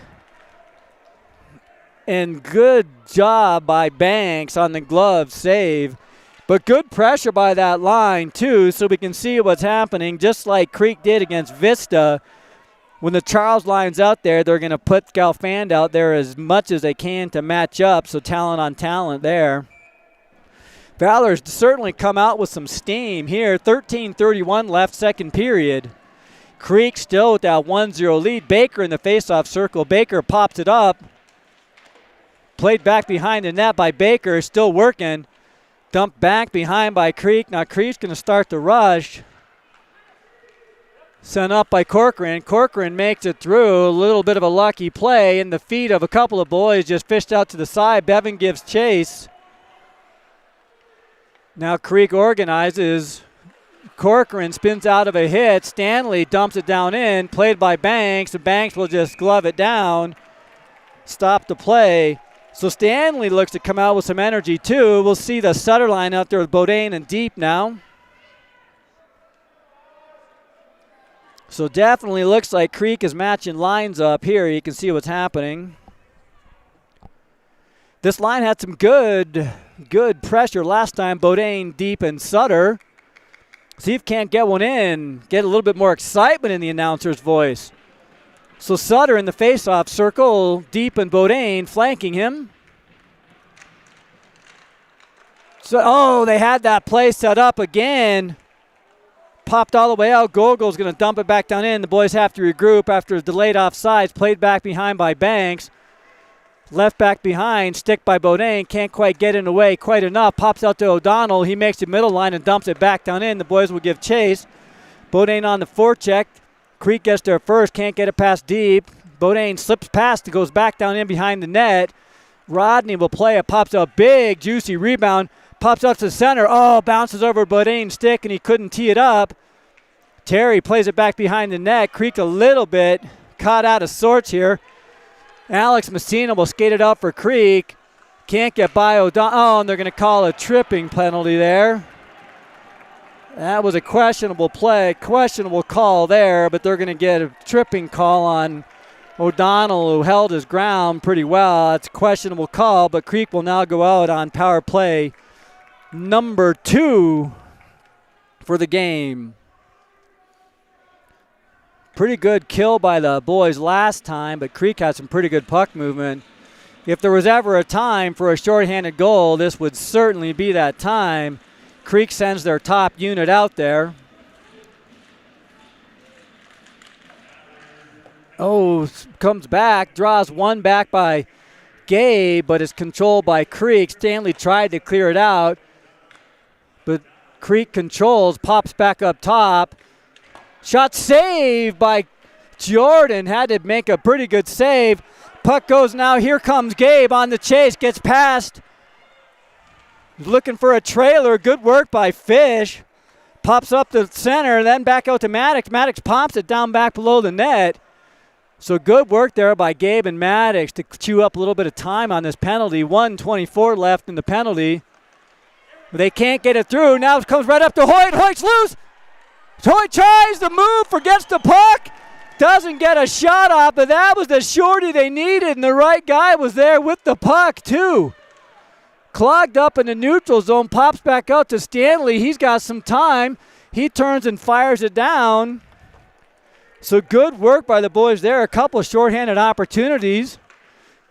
And good job by Banks on the glove save. But good pressure by that line, too, so we can see what's happening, just like Creek did against Vista. When the Charles line's out there, they're going to put Galfand out there as much as they can to match up, so talent on talent there. Valor's certainly come out with some steam here. 13:31 left, second period. Creek still with that 1-0 lead. Baker in the faceoff circle. Baker pops it up. Played back behind the net by Baker, still working. Dumped back behind by Creek. Now Creek's going to start the rush. Sent up by Corcoran. Corcoran makes it through. A little bit of a lucky play. In the feet of a couple of boys just fished out to the side. Bevan gives chase. Now Creek organizes. Corcoran spins out of a hit. Stanley dumps it down in. Played by Banks. And Banks will just glove it down. Stop the play. So Stanley looks to come out with some energy too. We'll see the Sutter line out there with Bodine and Deep now. So definitely looks like Creek is matching lines up here. You can see what's happening. This line had some good pressure last time. Bodine, Deep, and Sutter. See if can't get one in. Get a little bit more excitement in the announcer's voice. So Sutter in the faceoff circle, Deep and Bodine flanking him. So, they had that play set up again. Popped all the way out. Gogol's going to dump it back down in. The boys have to regroup after a delayed offsides. Played back behind by Banks. Left back behind. Stick by Bodine. Can't quite get in the way quite enough. Pops out to O'Donnell. He makes the middle line and dumps it back down in. The boys will give chase. Bodine on the forecheck. Creek gets there first, can't get it past Deep. Bodine slips past, it goes back down in behind the net. Rodney will play it, pops a big, juicy rebound, pops out to the center. Bounces over Bodine's stick, and he couldn't tee it up. Terry plays it back behind the net. Creek a little bit caught out of sorts here. Alex Messina will skate it out for Creek. Can't get by O'Donnell. And they're going to call a tripping penalty there. That was a questionable play, questionable call there, but they're going to get a tripping call on O'Donnell, who held his ground pretty well. It's a questionable call, but Creek will now go out on power play number 2 for the game. Pretty good kill by the boys last time, but Creek had some pretty good puck movement. if there was ever a time for a shorthanded goal, this would certainly be that time. Creek sends their top unit out there. Oh, comes back, draws one back by Gabe, but is controlled by Creek. Stanley tried to clear it out, but Creek controls, pops back up top. Shot saved by Jordan, had to make a pretty good save. Puck goes now, here comes Gabe on the chase, gets past. Looking for a trailer, good work by Fish. Pops up the center, then back out to Maddox. Maddox pops it down back below the net. So good work there by Gabe and Maddox to chew up a little bit of time on this penalty. 1:24 left in the penalty. They can't get it through. Now it comes right up to Hoyt. Hoyt's loose. Hoyt tries to move, forgets the puck. Doesn't get a shot off, but that was the shorty they needed, and the right guy was there with the puck, too. Clogged up in the neutral zone, pops back out to Stanley. He's got some time. He turns and fires it down. So good work by the boys there. A couple of shorthanded opportunities.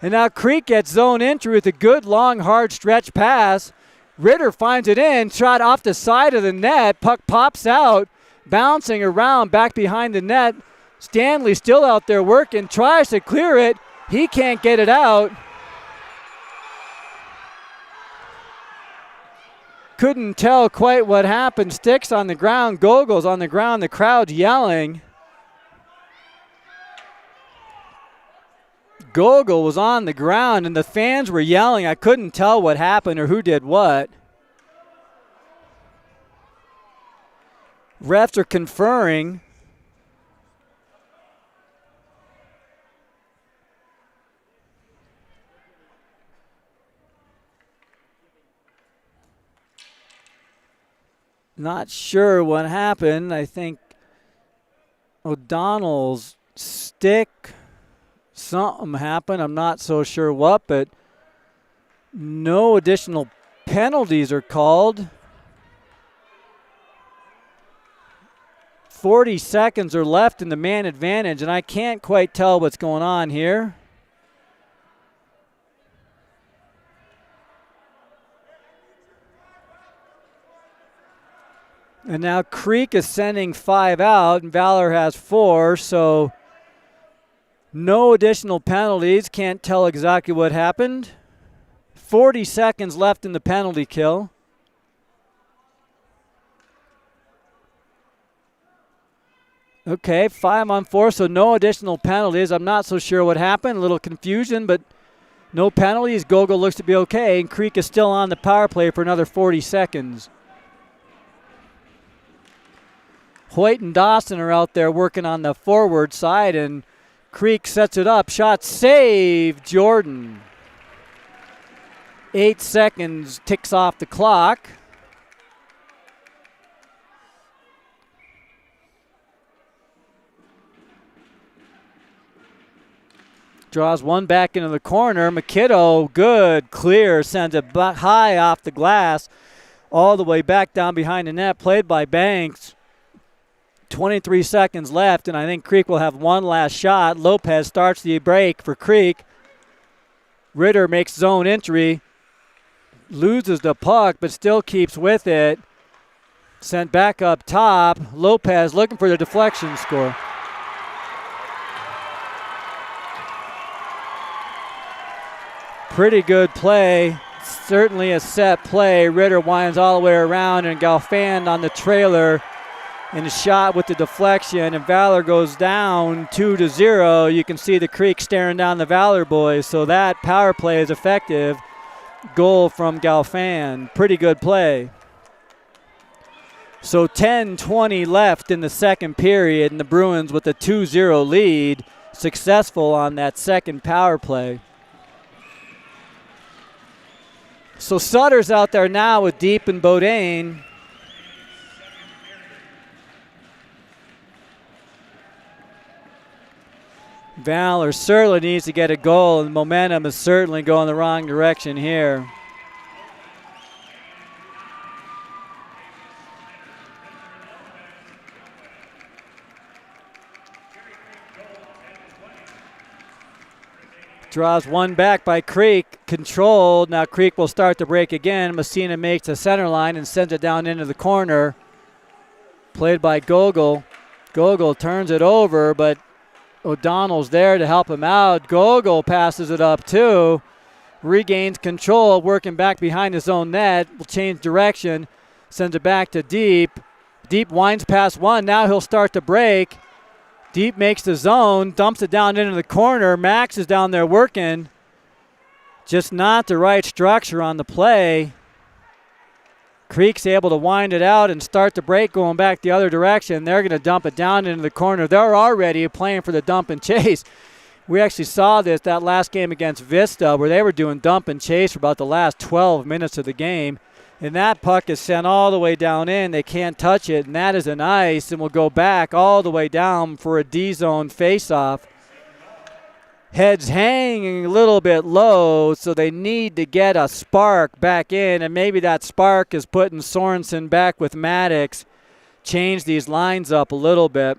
And now Creek gets zone entry with a good, long, hard stretch pass. Ritter finds it in, shot off the side of the net. Puck pops out, bouncing around back behind the net. Stanley still out there working, tries to clear it. He can't get it out. Couldn't tell quite what happened. Sticks on the ground, Gogol's on the ground, the crowd's yelling. Gogol was on the ground and the fans were yelling. I couldn't tell what happened or who did what. Refs are conferring. Not sure what happened. I think O'Donnell's stick, something happened. I'm not so sure what, but no additional penalties are called. 40 seconds are left in the man advantage, and I can't quite tell what's going on here. And now Creek is sending 5 out, and Valor has 4, so no additional penalties. Can't tell exactly what happened. 40 seconds left in the penalty kill. Okay, 5-on-4, so no additional penalties. I'm not so sure what happened. A little confusion, but no penalties. Gogol looks to be okay, and Creek is still on the power play for another 40 seconds. Hoyt and Dawson are out there working on the forward side, and Creek sets it up. Shot save, Jordan. 8 seconds ticks off the clock. Draws one back into the corner. McKiddo, good, clear, sends it high off the glass, all the way back down behind the net, played by Banks. 23 seconds left, and I think Creek will have one last shot. Lopez starts the break for Creek. Ritter makes zone entry, loses the puck, but still keeps with it. Sent back up top. Lopez looking for the deflection score. Pretty good play. Certainly a set play. Ritter winds all the way around, and Galfand on the trailer in a shot with the deflection, and Valor goes down 2-0. You can see the Creek staring down the Valor boys, so that power play is effective. Goal from Galfand. Pretty good play. So 10:20 left in the second period, and the Bruins with a 2-0 lead, successful on that second power play. So Sutter's out there now with Deep and Bodine. Valor certainly needs to get a goal, and momentum is certainly going the wrong direction here. Draws one back by Creek. Controlled. Now Creek will start the break again. Messina makes the center line and sends it down into the corner. Played by Gogol. Gogol turns it over, but O'Donnell's there to help him out. Gogol passes it up too. Regains control, working back behind his own net. Will change direction. Sends it back to Deep. Deep winds past one. Now he'll start the break. Deep makes the zone, dumps it down into the corner. Max is down there working. Just not the right structure on the play. Creek's able to wind it out and start the break going back the other direction. They're going to dump it down into the corner. They're already playing for the dump and chase. We actually saw this that last game against Vista where they were doing dump and chase for about the last 12 minutes of the game. And that puck is sent all the way down in. They can't touch it, and that is an ice, and will go back all the way down for a D-zone faceoff. Heads hanging a little bit low, so they need to get a spark back in, and maybe that spark is putting Sorensen back with Maddox. Change these lines up a little bit.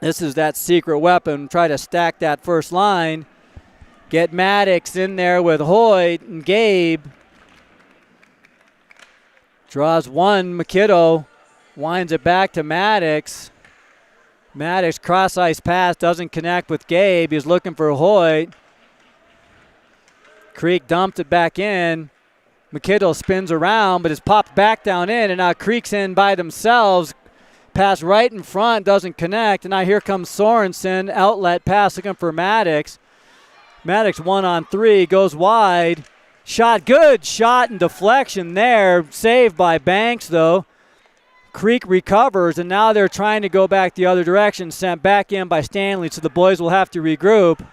This is that secret weapon. Try to stack that first line. Get Maddox in there with Hoyt and Gabe. Draws one, McKiddo winds it back to Maddox. Maddox cross-ice pass, doesn't connect with Gabe. He's looking for Hoyt. Creek dumped it back in. McKiddo spins around, but is popped back down in, and now Creek's in by themselves. Pass right in front, doesn't connect, and now here comes Sorensen. Outlet pass looking for Maddox. Maddox 1-on-3, goes wide. Shot, good shot and deflection there. Saved by Banks, though. Creek recovers, and now they're trying to go back the other direction. Sent back in by Stanley, so the boys will have to regroup.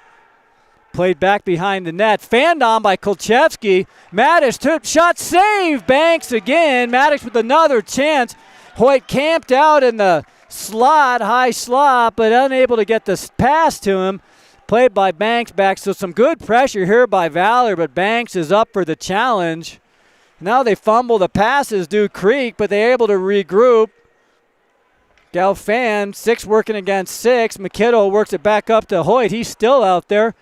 Played back behind the net. Fanned on by Kolchevsky. Maddox took shot, save. Banks again. Maddox with another chance. Hoyt camped out in the slot, high slot, but unable to get the pass to him. Played by Banks back, so some good pressure here by Valor, but Banks is up for the challenge. Now they fumble the passes, do Creek, but they're able to regroup. Galfan, 6 working against 6. McKiddo works it back up to Hoyt. He's still out there.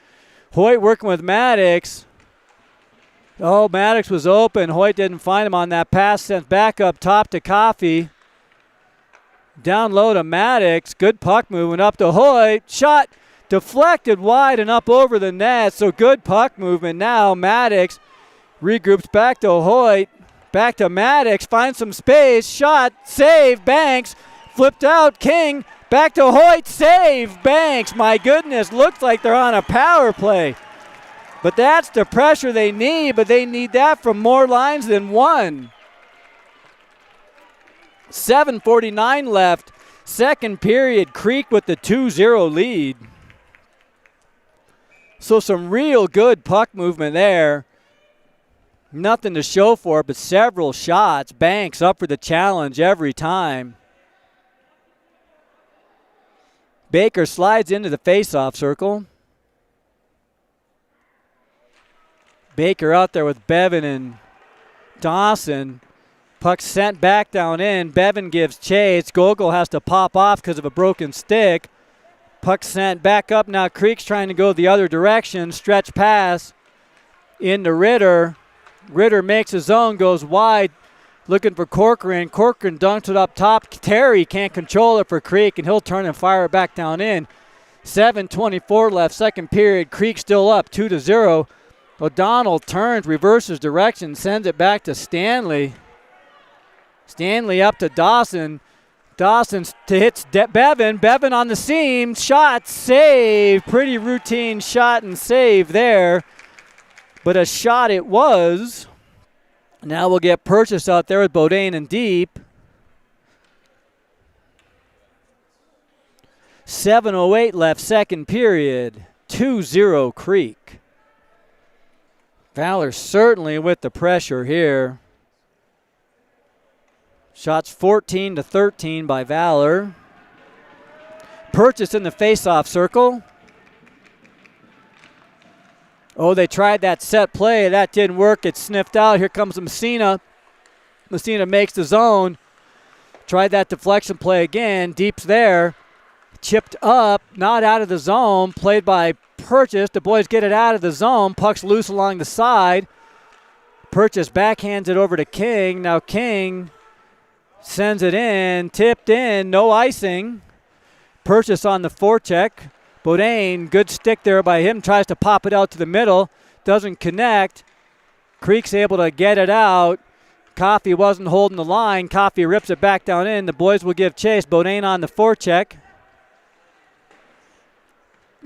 Hoyt working with Maddox. Oh, Maddox was open. Hoyt didn't find him on that pass. Sent back up top to Coffey. Down low to Maddox. Good puck movement up to Hoyt. Shot. Deflected wide and up over the net, so good puck movement now. Maddox regroups back to Hoyt, back to Maddox, finds some space, shot, save, Banks, flipped out, King, back to Hoyt, save, Banks. My goodness, looks like they're on a power play. But that's the pressure they need, but they need that from more lines than one. 7:49 left, second period, Creek with the 2-0 lead. So some real good puck movement there. Nothing to show for it, but several shots. Banks up for the challenge every time. Baker slides into the faceoff circle. Baker out there with Bevan and Dawson. Puck sent back down in. Bevan gives chase. Gogol has to pop off because of a broken stick. Puck sent back up. Now Creek's trying to go the other direction. Stretch pass into Ritter. Ritter makes his own, goes wide, looking for Corcoran. Corcoran dunks it up top. Terry can't control it for Creek, and he'll turn and fire it back down in. 7:24 left, second period. Creek still up 2-0. O'Donnell turns, reverses direction, sends it back to Stanley. Stanley up to Dawson. Dawson hits Bevan. Bevan on the seam. Shot, save. Pretty routine shot and save there. But a shot it was. Now we'll get Purchase out there with Bodine and Deep. 7:08 left, second period. 2-0 Creek. Valor certainly with the pressure here. Shots 14-13 by Valor. Purchase in the faceoff circle. Oh, they tried that set play. That didn't work. It sniffed out. Here comes Messina. Messina makes the zone. Tried that deflection play again. Deep's there. Chipped up. Not out of the zone. Played by Purchase. The boys get it out of the zone. Puck's loose along the side. Purchase backhands it over to King. Now King sends it in. Tipped in. No icing. Purchase on the forecheck. Bodain, good stick there by him. Tries to pop it out to the middle. Doesn't connect. Creek's able to get it out. Coffey wasn't holding the line. Coffey rips it back down in. The boys will give chase. Bodain on the forecheck.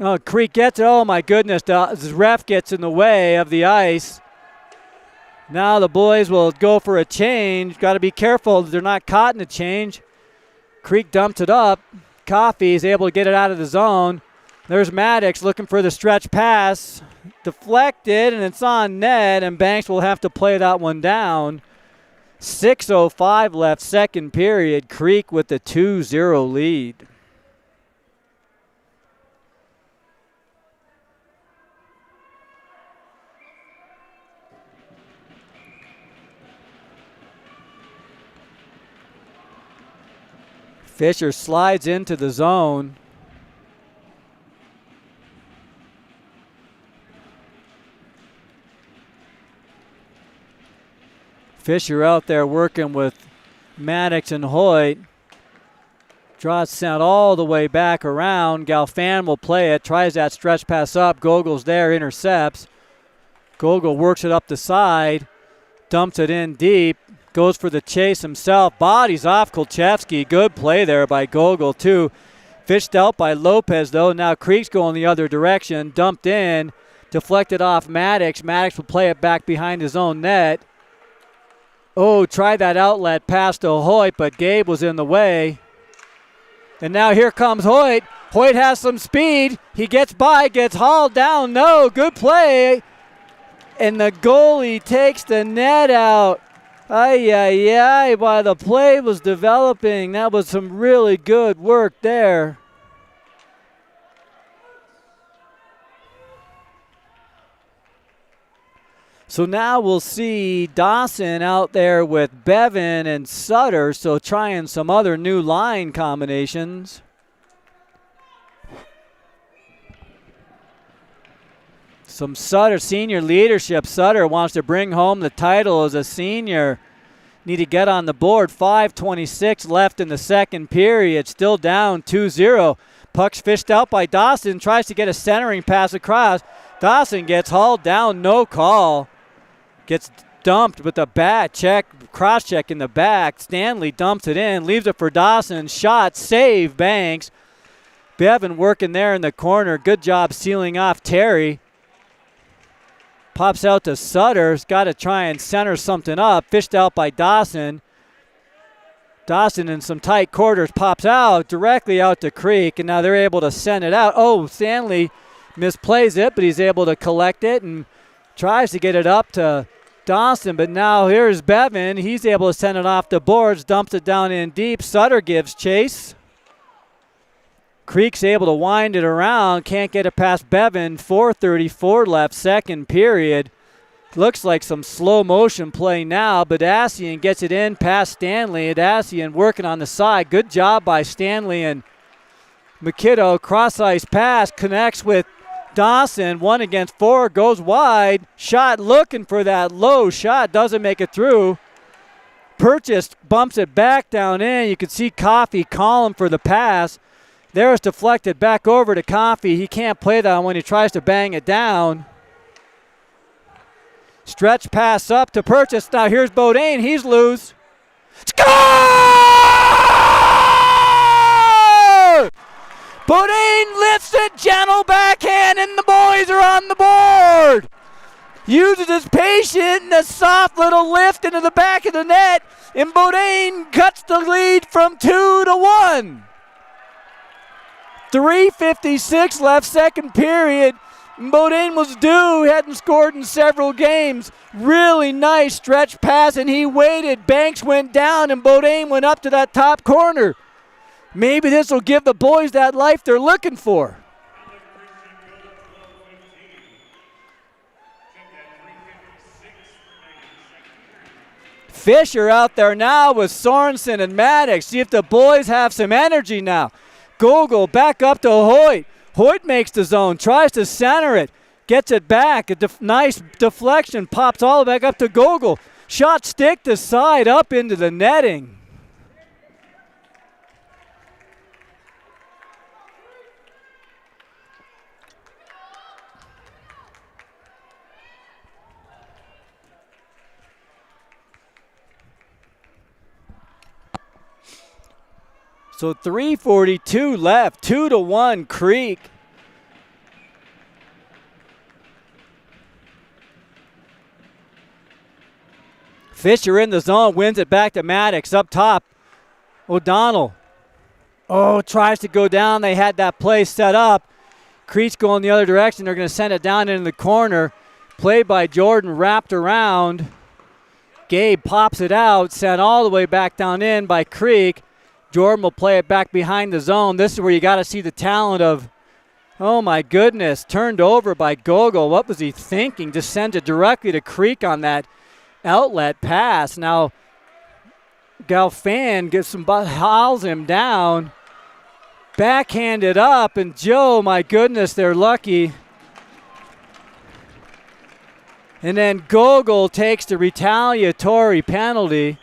Oh, Creek gets it. Oh, my goodness. The ref gets in the way of the ice. Now the boys will go for a change. Got to be careful they're not caught in a change. Creek dumps it up. Coffey is able to get it out of the zone. There's Maddox looking for the stretch pass. Deflected, and it's on net, and Banks will have to play that one down. 6:05 left, second period. Creek with the 2-0 lead. Fisher slides into the zone. Fisher out there working with Maddox and Hoyt. Draws sent all the way back around. Galfan will play it. Tries that stretch pass up. Gogol's there, intercepts. Gogol works it up the side. Dumps it in deep. Goes for the chase himself. Bodies off Kolchevsky. Good play there by Gogol, too. Fished out by Lopez, though. Now Creek's going the other direction. Dumped in. Deflected off Maddox. Maddox will play it back behind his own net. Oh, tried that outlet pass to Hoyt, but Gabe was in the way. And now here comes Hoyt. Hoyt has some speed. He gets by, gets hauled down. No, good play. And the goalie takes the net out. Ay, ay, ay, while the play was developing. That was some really good work there. So now we'll see Dawson out there with Bevan and Sutter, so trying some other new line combinations. Some Sutter senior leadership. Sutter wants to bring home the title as a senior. Need to get on the board. 5:26 left in the second period. Still down 2-0. Puck's fished out by Dawson. Tries to get a centering pass across. Dawson gets hauled down. No call. Gets dumped with a bat check, cross check in the back. Stanley dumps it in, leaves it for Dawson. Shot, save, Banks. Bevan working there in the corner. Good job sealing off Terry. Pops out to Sutter. He's got to try and center something up. Fished out by Dawson. Dawson in some tight quarters pops out directly out to Creek, and now they're able to send it out. Oh, Stanley misplays it, but he's able to collect it and tries to get it up to Dawson, but now here's Bevan. He's able to send it off the boards, dumps it down in deep. Sutter gives chase. Creek's able to wind it around, can't get it past Bevan. 4:34 left, second period. Looks like some slow motion play now. Badassian gets it in past Stanley. Badassian working on the side. Good job by Stanley and McKiddo. Cross ice pass connects with Dawson, 1 against 4, goes wide. Shot looking for that low shot, doesn't make it through. Purchase bumps it back down in. You can see Coffey calling for the pass. There it's deflected back over to Coffey. He can't play that when he tries to bang it down. Stretch pass up to Purchase. Now here's Bodain. He's loose. Score! Bodain lifts it, gentle backhand, and the boys are on the board. Uses his patience and a soft little lift into the back of the net, and Bodain cuts the lead from 2-1. 3:56 left, second period. Bodain was due, hadn't scored in several games. Really nice stretch pass, and he waited. Banks went down, and Bodain went up to that top corner. Maybe this will give the boys that life they're looking for. Fisher out there now with Sorensen and Maddox. See if the boys have some energy now. Gogol back up to Hoyt. Hoyt makes the zone, tries to center it, gets it back. A nice deflection, pops all the way back up to Gogol. Shot stick to side, up into the netting. So 3:42 left, 2-1 Creek. Fisher in the zone, wins it back to Maddox up top. O'Donnell. Oh, tries to go down. They had that play set up. Creek's going the other direction. They're going to send it down into the corner. Play by Jordan, wrapped around. Gabe pops it out, sent all the way back down in by Creek. Jordan will play it back behind the zone. This is where you got to see the talent of, oh my goodness, turned over by Gogol. What was he thinking? Just sends it directly to Creek on that outlet pass. Now, Galfan gets some, hauls him down. Backhanded up, and Joe, my goodness, they're lucky. And then Gogol takes the retaliatory penalty.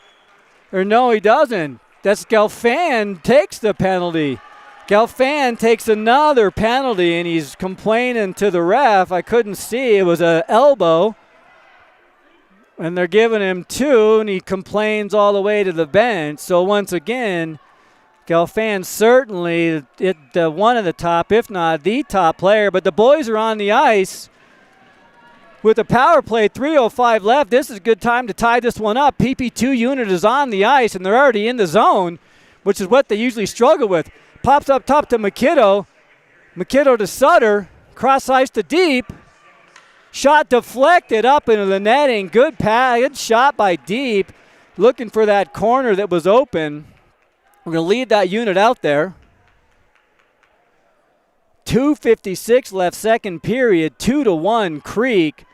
Or no, he doesn't. That's Galfan takes the penalty. Galfan takes another penalty, and he's complaining to the ref. I couldn't see. It was an elbow. And they're giving him 2, and he complains all the way to the bench. So once again, Galfan certainly one of the top, if not the top player. But the boys are on the ice with a power play, 3:05 left. This is a good time to tie this one up. PP2 unit is on the ice, and they're already in the zone, which is what they usually struggle with. Pops up top to Makito. Makito to Sutter. Cross ice to Deep. Shot deflected up into the netting. Good pass, good shot by Deep. Looking for that corner that was open. We're going to lead that unit out there. 2:56 left, second period. 2-1 Creek.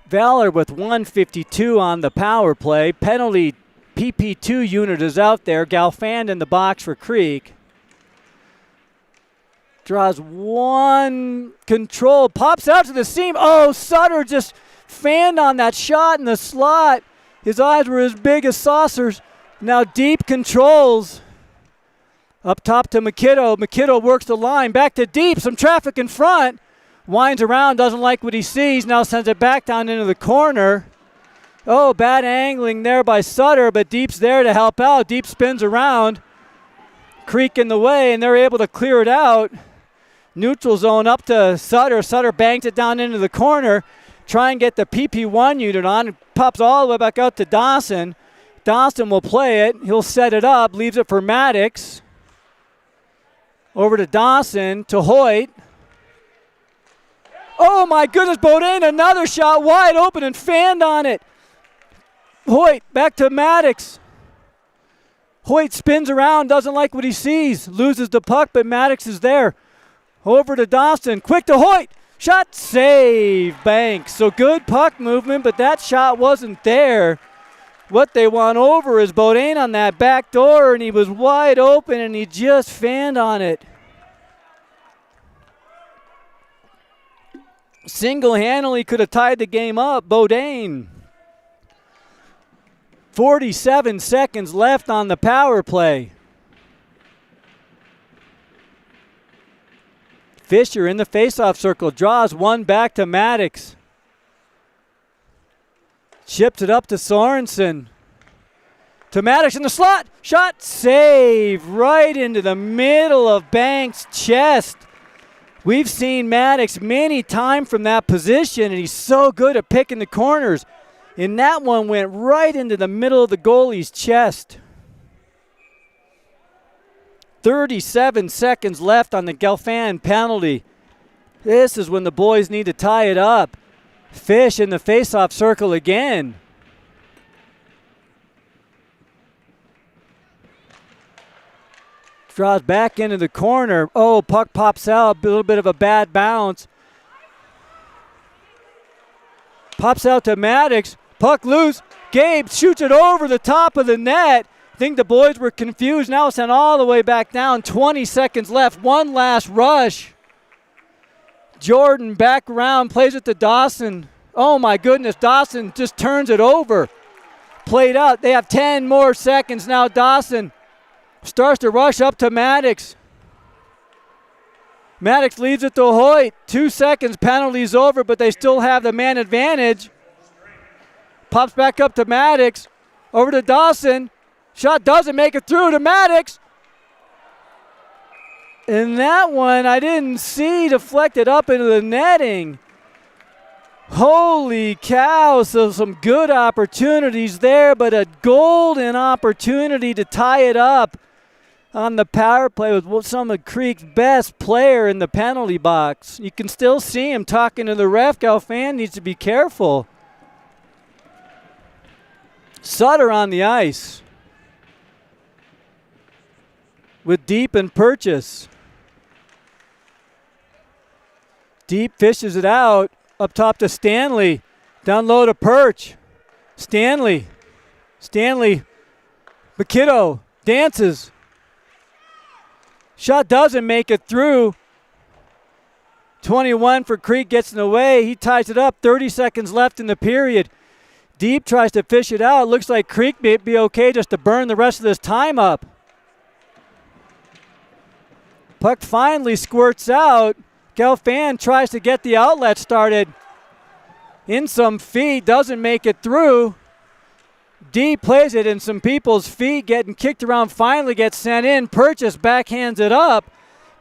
Valor with 1:52 on the power play. Penalty PP2 unit is out there. Galfan in the box for Creek. Draws one control. Pops out to the seam. Oh, Sutter just fanned on that shot in the slot. His eyes were as big as saucers. Now Deep controls. Up top to Makito. Makito works the line. Back to Deep. Some traffic in front. Winds around. Doesn't like what he sees. Now sends it back down into the corner. Oh, bad angling there by Sutter, but Deep's there to help out. Deep spins around. Creek in the way, and they're able to clear it out. Neutral zone up to Sutter. Sutter bangs it down into the corner. Try and get the PP1 unit on. It pops all the way back out to Dawson. Dawson will play it. He'll set it up. Leaves it for Maddox. Over to Dawson, to Hoyt. Oh my goodness, Bodine, another shot wide open and fanned on it. Hoyt back to Maddox. Hoyt spins around, doesn't like what he sees. Loses the puck, but Maddox is there. Over to Dawson, quick to Hoyt. Shot save, Banks. So good puck movement, but that shot wasn't there. What they want over is Bodine on that back door, and he was wide open, and he just fanned on it. Single-handedly could have tied the game up, Bodine. 47 seconds left on the power play. Fisher in the faceoff circle, draws one back to Maddox. Chips it up to Sorensen. To Maddox in the slot. Shot save right into the middle of Banks' chest. We've seen Maddox many times from that position, and he's so good at picking the corners. And that one went right into the middle of the goalie's chest. 37 seconds left on the Galfan penalty. This is when the boys need to tie it up. Fish in the faceoff circle again. Draws back into the corner. Oh, puck pops out. A little bit of a bad bounce. Pops out to Maddox. Puck loose. Gabe shoots it over the top of the net. I think the boys were confused. Now sent all the way back down. 20 seconds left. One last rush. Jordan back around, plays it to Dawson. Oh my goodness, Dawson just turns it over. Played out. They have 10 more seconds now. Dawson starts to rush up to Maddox. Maddox leaves it to Hoyt. 2 seconds, penalty's over, but they still have the man advantage. Pops back up to Maddox. Over to Dawson. Shot doesn't make it through to Maddox. And that one I didn't see deflected up into the netting. Holy cow, so some good opportunities there, but a golden opportunity to tie it up on the power play with some of Creek's best player in the penalty box. You can still see him talking to the ref. Galfan needs to be careful. Sutter on the ice with Deep and Purchase. Deep fishes it out. Up top to Stanley. Down low to Perch. Stanley. McKiddo dances. Shot doesn't make it through. 21 for Creek gets in the way. He ties it up. 30 seconds left in the period. Deep tries to fish it out. Looks like Creek may be okay just to burn the rest of this time up. Puck finally squirts out. Galfan tries to get the outlet started. In some feet, doesn't make it through. Deep plays it in some people's feet, getting kicked around, finally gets sent in. Purchase backhands it up.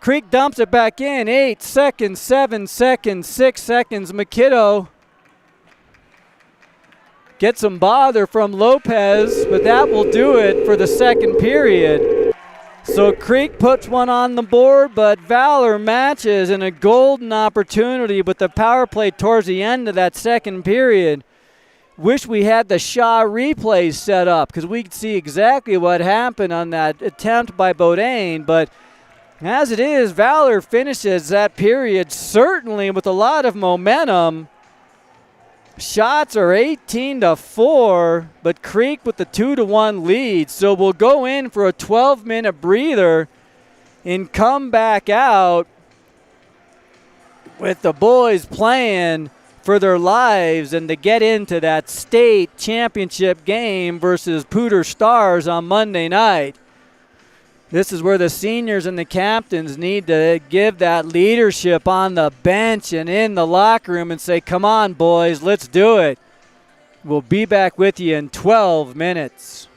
Creek dumps it back in. 8 seconds, 7 seconds, 6 seconds. McKiddo gets some bother from Lopez, but that will do it for the second period. So Creek puts one on the board, but Valor matches in a golden opportunity with the power play towards the end of that second period. Wish we had the Shaw replays set up because we could see exactly what happened on that attempt by Bodine, but as it is, Valor finishes that period certainly with a lot of momentum. Shots are 18-4, but Creek with the 2-1 lead. So we'll go in for a 12-minute breather and come back out with the boys playing for their lives and to get into that state championship game versus Pooter Stars on Monday night. This is where the seniors and the captains need to give that leadership on the bench and in the locker room and say, come on, boys, let's do it. We'll be back with you in 12 minutes.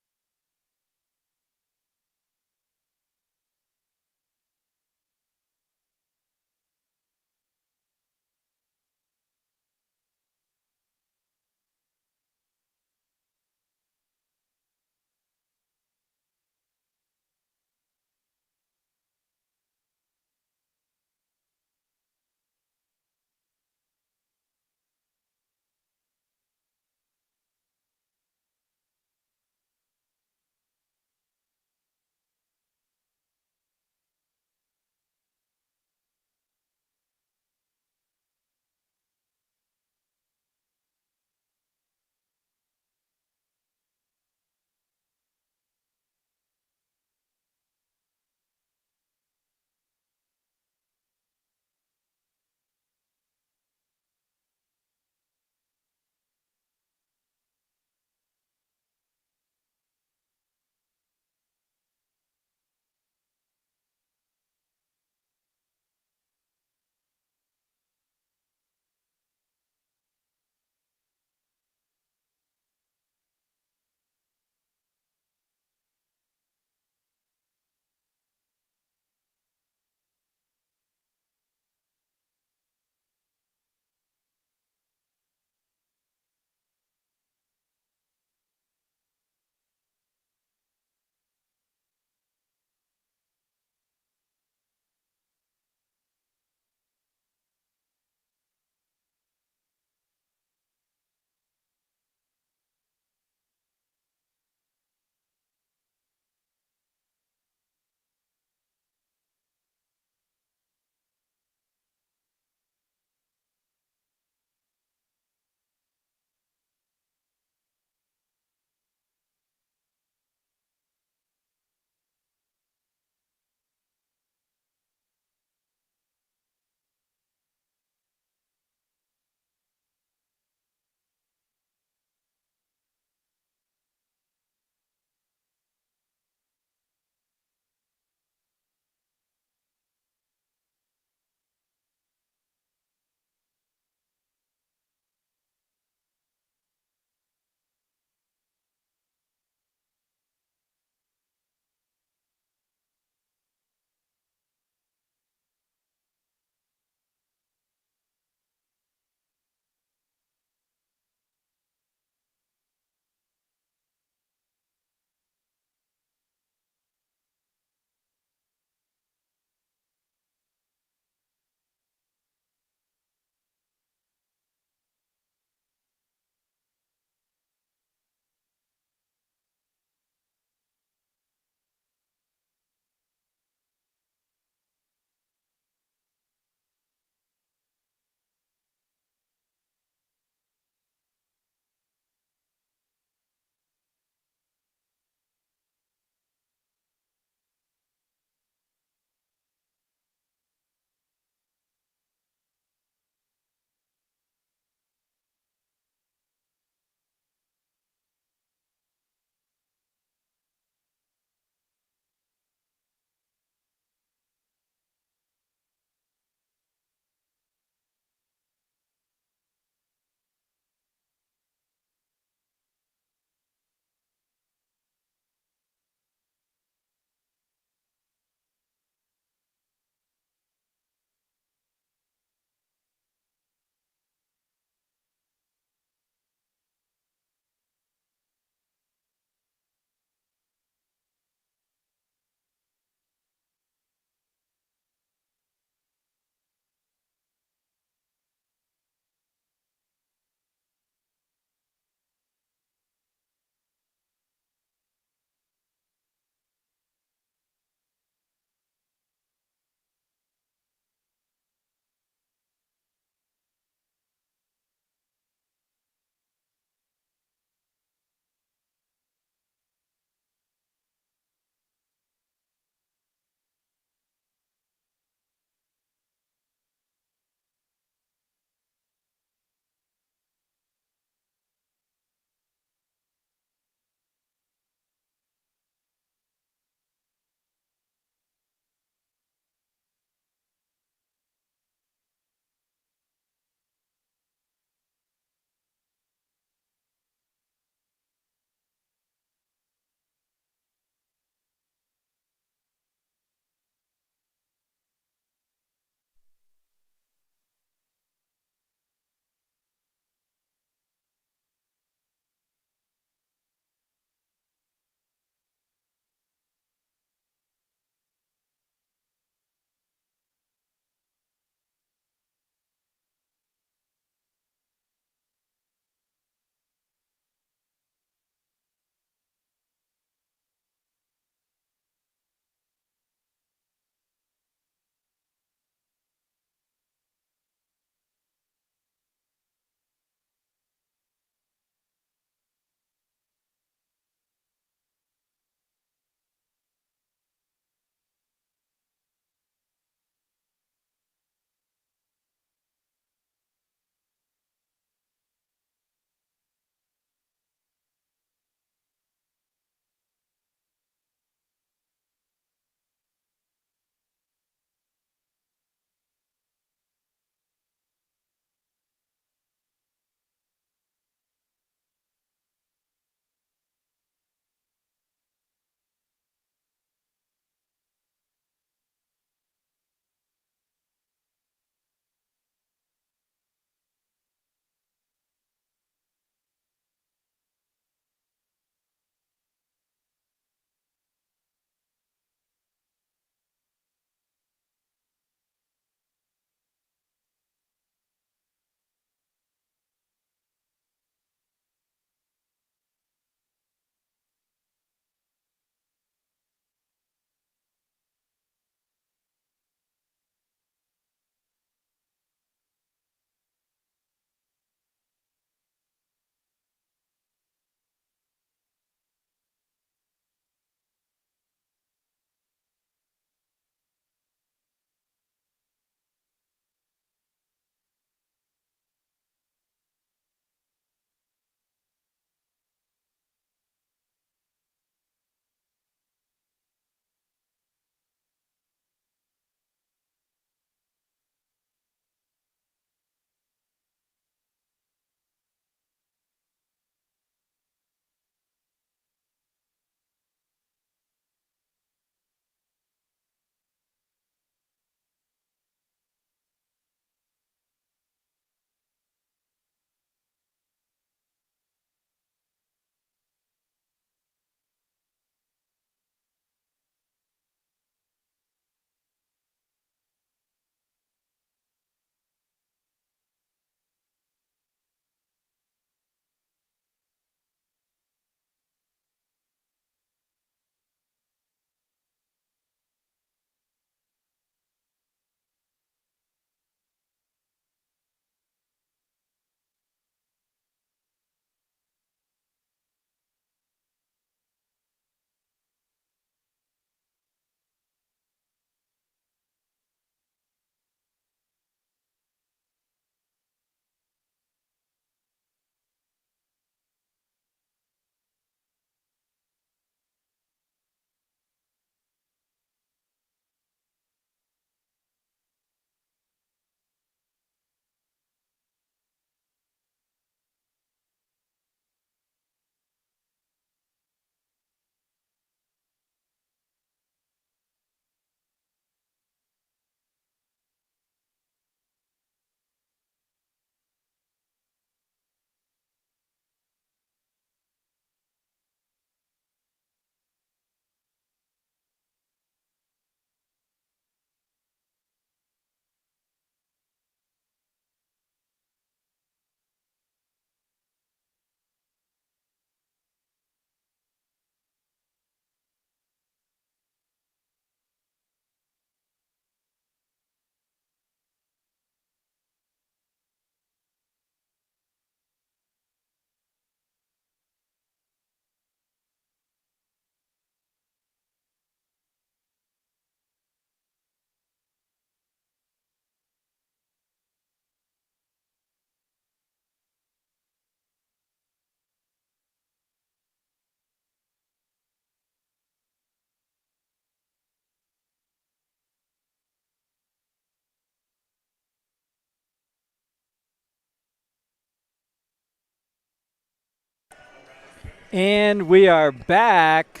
And we are back.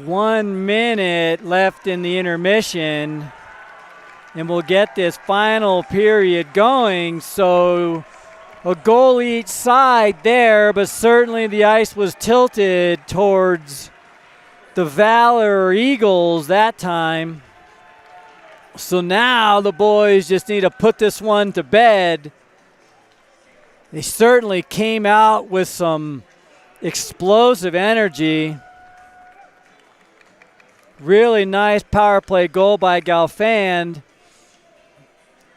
1 minute left in the intermission. And we'll get this final period going. So a goal each side there, but certainly the ice was tilted towards the Valor Eagles that time. So now the boys just need to put this one to bed. They certainly came out with some explosive energy. Really nice power play goal by Galfand.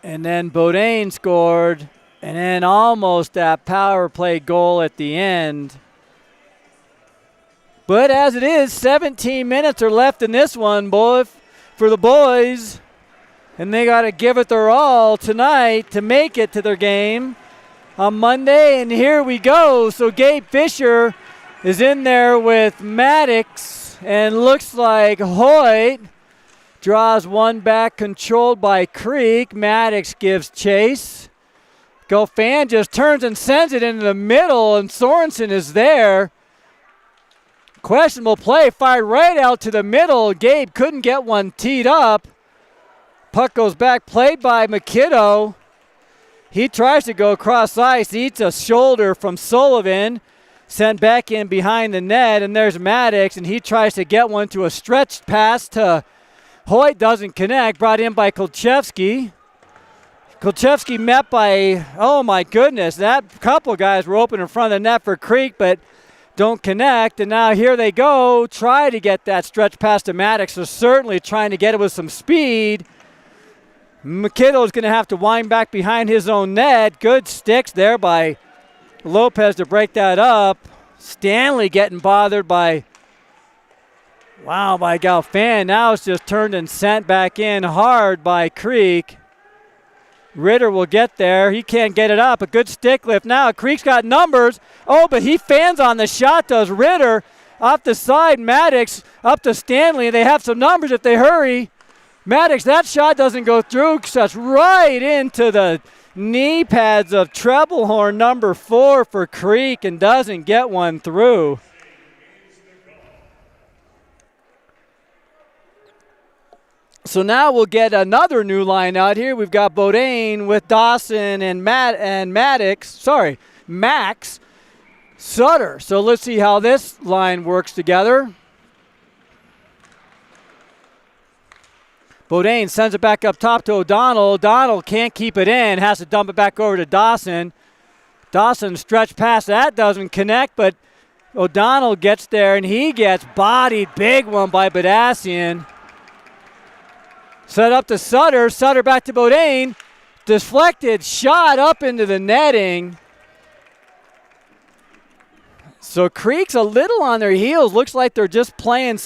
And then Bodine scored. And then almost that power play goal at the end. But as it is, 17 minutes are left in this one, for the boys. And they got to give it their all tonight to make it to their game on Monday. And here we go. So Gabe Fisher is in there with Maddox. And looks like Hoyt draws one back, controlled by Creek. Maddox gives chase. Galfand just turns and sends it into the middle, and Sorensen is there. Questionable play, fired right out to the middle. Gabe couldn't get one teed up. Puck goes back, played by McKiddo. He tries to go across ice, eats a shoulder from Sullivan, sent back in behind the net, and there's Maddox, and he tries to get one to a stretched pass to Hoyt, doesn't connect, brought in by Kolchevsky. Kolchevsky met by, oh my goodness, that couple guys were open in front of the net for Creek, but don't connect, and now here they go, try to get that stretch pass to Maddox, so certainly trying to get it with some speed. McKiddle's going to have to wind back behind his own net. Good sticks there by Lopez to break that up. Stanley getting bothered by Galfand. Now it's just turned and sent back in hard by Creek. Ritter will get there. He can't get it up. A good stick lift now. Creek's got numbers. Oh, but he fans on the shot, does Ritter. Off the side, Maddox up to Stanley. They have some numbers if they hurry. Maddox, that shot doesn't go through. Cuts right into the knee pads of Treblehorn, number 4 for Creek, and doesn't get one through. So now we'll get another new line out here. We've got Bodine with Dawson and Max Sutter. So let's see how this line works together. Bodine sends it back up top to O'Donnell. O'Donnell can't keep it in, has to dump it back over to Dawson. Dawson stretch pass, that doesn't connect, but O'Donnell gets there and he gets bodied. Big one by Badassian. Set up to Sutter. Sutter back to Bodine. Deflected shot up into the netting. So Creek's a little on their heels. Looks like they're just playing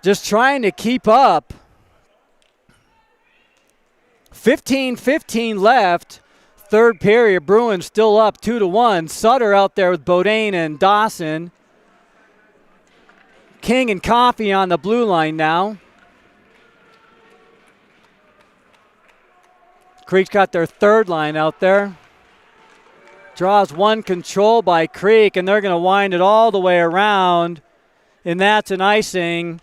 just trying to keep up. 15-15 left. Third period. Bruins still up 2-1. Sutter out there with Bodine and Dawson. King and Coffey on the blue line now. Creek's got their third line out there. Draws one control by Creek, and they're going to wind it all the way around, and that's an icing.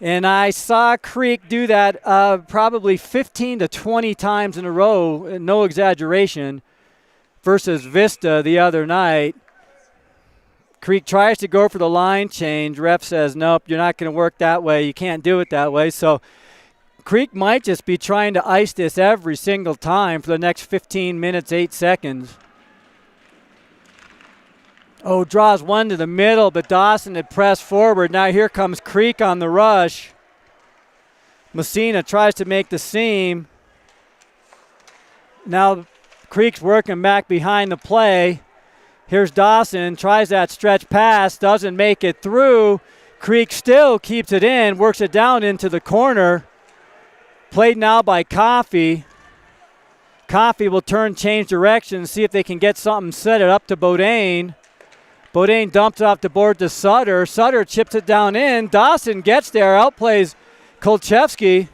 And I saw Creek do that probably 15 to 20 times in a row, no exaggeration, versus Vista the other night. Creek tries to go for the line change. Ref says, nope, you're not going to work that way. You can't do it that way. So Creek might just be trying to ice this every single time for the next 15 minutes, 8 seconds. Oh, draws one to the middle, but Dawson had pressed forward. Now here comes Creek on the rush. Messina tries to make the seam. Now Creek's working back behind the play. Here's Dawson, tries that stretch pass, doesn't make it through. Creek still keeps it in, works it down into the corner. Played now by Coffey. Coffey will change direction, see if they can get something, set it up to Bodine. Bodine dumps it off the board to Sutter. Sutter chips it down in. Dawson gets there, outplays Kolchevsky.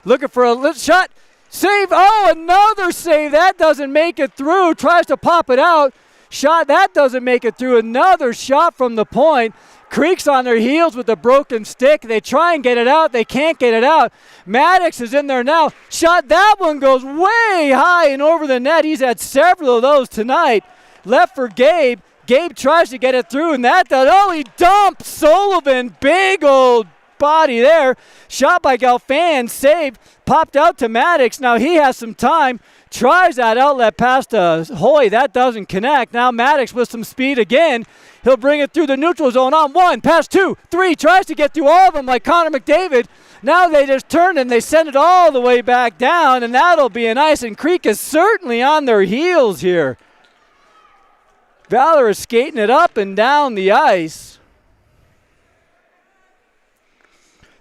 Looking for a shot. Save. Oh, another save. That doesn't make it through. Tries to pop it out. Shot, that doesn't make it through. Another shot from the point. Creek's on their heels with a broken stick. They try and get it out. They can't get it out. Maddox is in there now. Shot, that one goes way high and over the net. He's had several of those tonight. Left for Gabe. Gabe tries to get it through, and that does. Oh, he dumped Sullivan. Big old body there. Shot by Galfan. Save. Popped out to Maddox. Now he has some time. Tries that outlet pass to Hoy. That doesn't connect. Now Maddox with some speed again. He'll bring it through the neutral zone on 1, pass 2, 3. Tries to get through all of them like Connor McDavid. Now they just turn and they send it all the way back down, and that'll be an ice. And Creek is certainly on their heels here. Valor is skating it up and down the ice.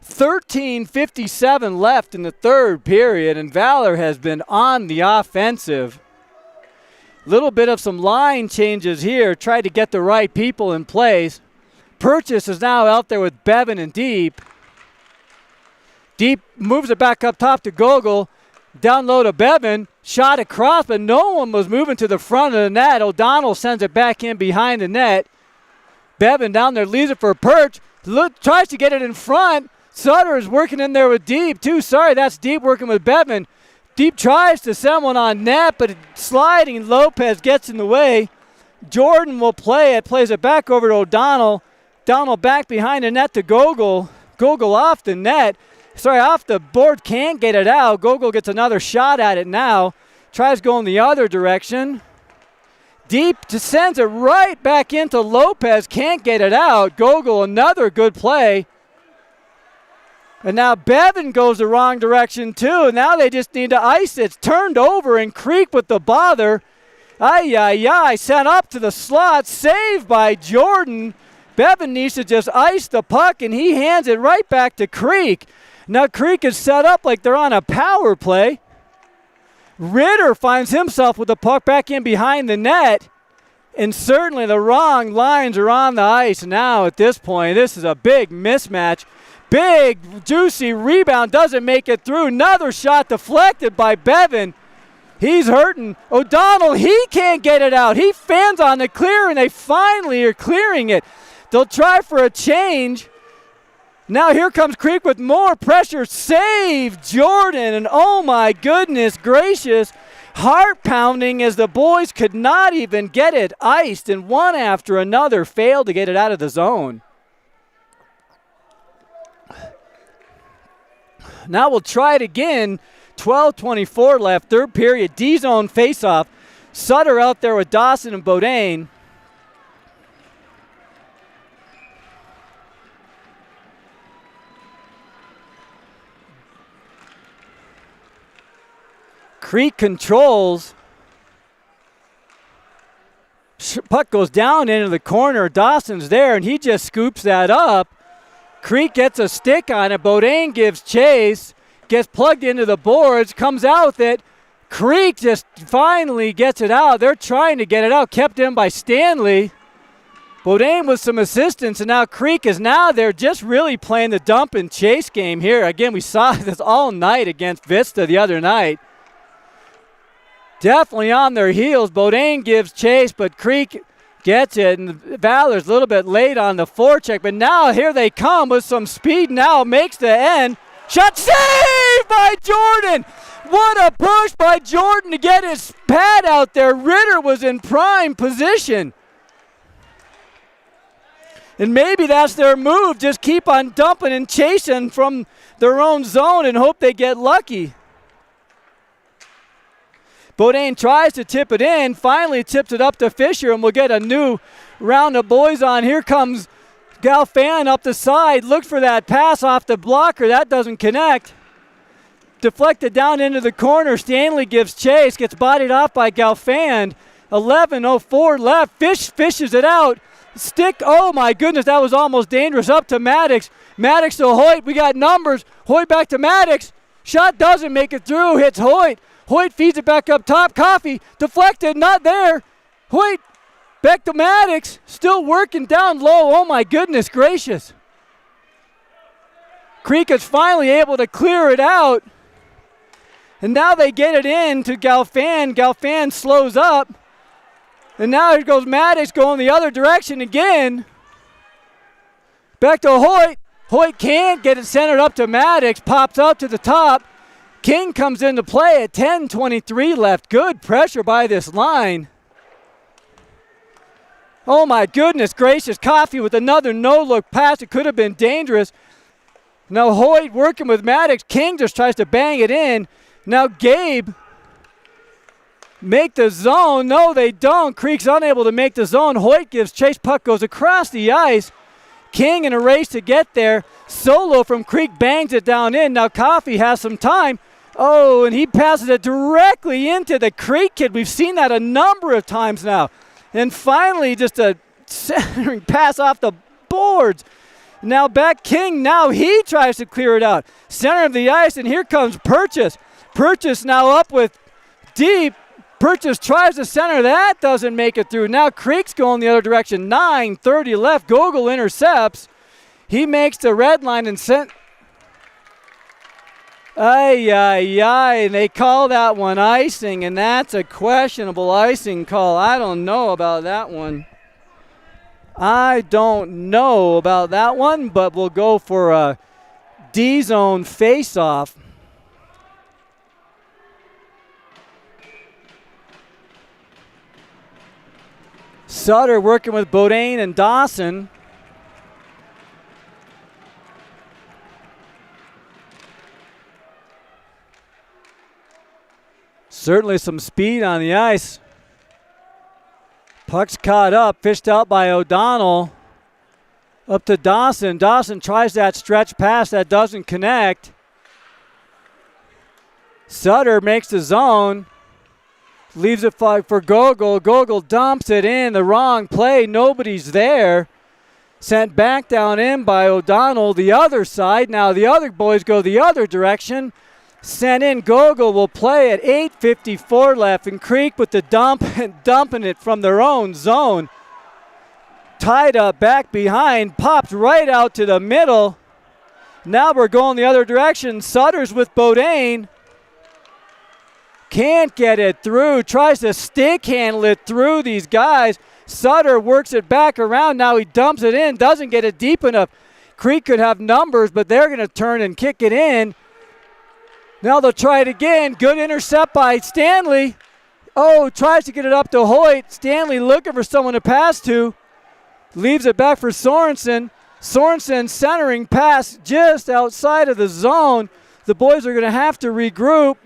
13:57 left in the third period, and Valor has been on the offensive. Little bit of some line changes here. Tried to get the right people in place. Purchase is now out there with Bevan and Deep. Deep moves it back up top to Gogol. Down low to Bevan. Shot across, but no one was moving to the front of the net. O'Donnell sends it back in behind the net. Bevan down there leaves it for Perch. Tries to get it in front. Sutter is working in there with Deep too. Sorry, that's Deep working with Bevan. Deep tries to send one on net, but sliding Lopez gets in the way. Jordan will play it, plays it back over to O'Donnell. O'Donnell back behind the net to Gogol. Gogol off the net. Sorry, off the board, can't get it out. Gogol gets another shot at it now. Tries going the other direction. Deep just sends it right back into Lopez, can't get it out. Gogol, another good play. And now Bevan goes the wrong direction too. Now they just need to ice it. It's turned over, and Creek with the bother. Ay, sent up to the slot. Saved by Jordan. Bevan needs to just ice the puck, and he hands it right back to Creek. Now Creek is set up like they're on a power play. Ritter finds himself with the puck back in behind the net. And certainly the wrong lines are on the ice now at this point. This is a big mismatch. Big, juicy rebound, doesn't make it through. Another shot deflected by Bevan. He's hurting. O'Donnell, he can't get it out. He fans on the clear, and they finally are clearing it. They'll try for a change. Now here comes Creek with more pressure. Save Jordan, and oh my goodness gracious. Heart pounding as the boys could not even get it iced, and one after another failed to get it out of the zone. Now we'll try it again. 12:24 left, third period, D-zone faceoff. Sutter out there with Dawson and Bodine. Creek controls. Puck goes down into the corner. Dawson's there, and he just scoops that up. Creek gets a stick on it. Bodine gives chase. Gets plugged into the boards. Comes out with it. Creek just finally gets it out. They're trying to get it out. Kept in by Stanley. Bodine with some assistance, and now Creek is now there just really playing the dump and chase game here. Again, we saw this all night against Vista the other night. Definitely on their heels. Bodine gives chase, but Creek gets it, and Valor's a little bit late on the forecheck, but now here they come with some speed now, makes the end. Shot saved by Jordan. What a push by Jordan to get his pad out there. Ritter was in prime position. And maybe that's their move, just keep on dumping and chasing from their own zone and hope they get lucky. Bodine tries to tip it in, finally tips it up to Fisher, and we'll get a new round of boys on. Here comes Galfan up the side, looks for that pass off the blocker, that doesn't connect. Deflected down into the corner, Stanley gives chase, gets bodied off by Galfan. 11:04 left, fishes it out. Stick, oh my goodness, that was almost dangerous. Up to Maddox. Maddox to Hoyt, we got numbers. Hoyt back to Maddox. Shot doesn't make it through, hits Hoyt. Hoyt feeds it back up top. Coffey deflected, not there. Hoyt back to Maddox, still working down low. Oh my goodness gracious. Creek is finally able to clear it out. And now they get it in to Galfan. Galfan slows up. And now here goes Maddox going the other direction again. Back to Hoyt. Hoyt can't get it centered up to Maddox. Pops out to the top. King comes into play at 10:23 left. Good pressure by this line. Oh my goodness gracious. Coffey with another no-look pass. It could have been dangerous. Now Hoyt working with Maddox. King just tries to bang it in. Now Gabe make the zone. No, they don't. Creek's unable to make the zone. Hoyt gives chase. Puck goes across the ice. King in a race to get there. Solo from Creek bangs it down in. Now Coffey has some time. Oh, and he passes it directly into the Creek kid. We've seen that a number of times now. And finally, just a centering pass off the boards. Now back King. Now he tries to clear it out. Center of the ice, and here comes Purchase. Purchase now up with deep. Purchase tries to center. That doesn't make it through. Now Creek's going the other direction. 9:30 left. Gogol intercepts. He makes the red line and sent. And they call that one icing, and that's a questionable icing call. I don't know about that one. But we'll go for a D-zone face-off. Sutter working with Bodine and Dawson. Certainly some speed on the ice. Puck's caught up, fished out by O'Donnell. Up to Dawson. Dawson tries that stretch pass that doesn't connect. Sutter makes the zone. Leaves it for Gogol. Gogol dumps it in. The wrong play. Nobody's there. Sent back down in by O'Donnell. The other side. Now the other boys go the other direction. Sent in. Gogol will play at 8:54 left. And Creek with the dump and dumping it from their own zone. Tied up back behind. Popped right out to the middle. Now we're going the other direction. Sutter's with Bodine. Can't get it through. Tries to stick handle it through these guys. Sutter works it back around. Now he dumps it in. Doesn't get it deep enough. Creek could have numbers, but they're going to turn and kick it in. Now they'll try it again. Good intercept by Stanley. Oh, tries to get it up to Hoyt. Stanley looking for someone to pass to. Leaves it back for Sorensen. Sorensen centering pass just outside of the zone. The boys are going to have to regroup.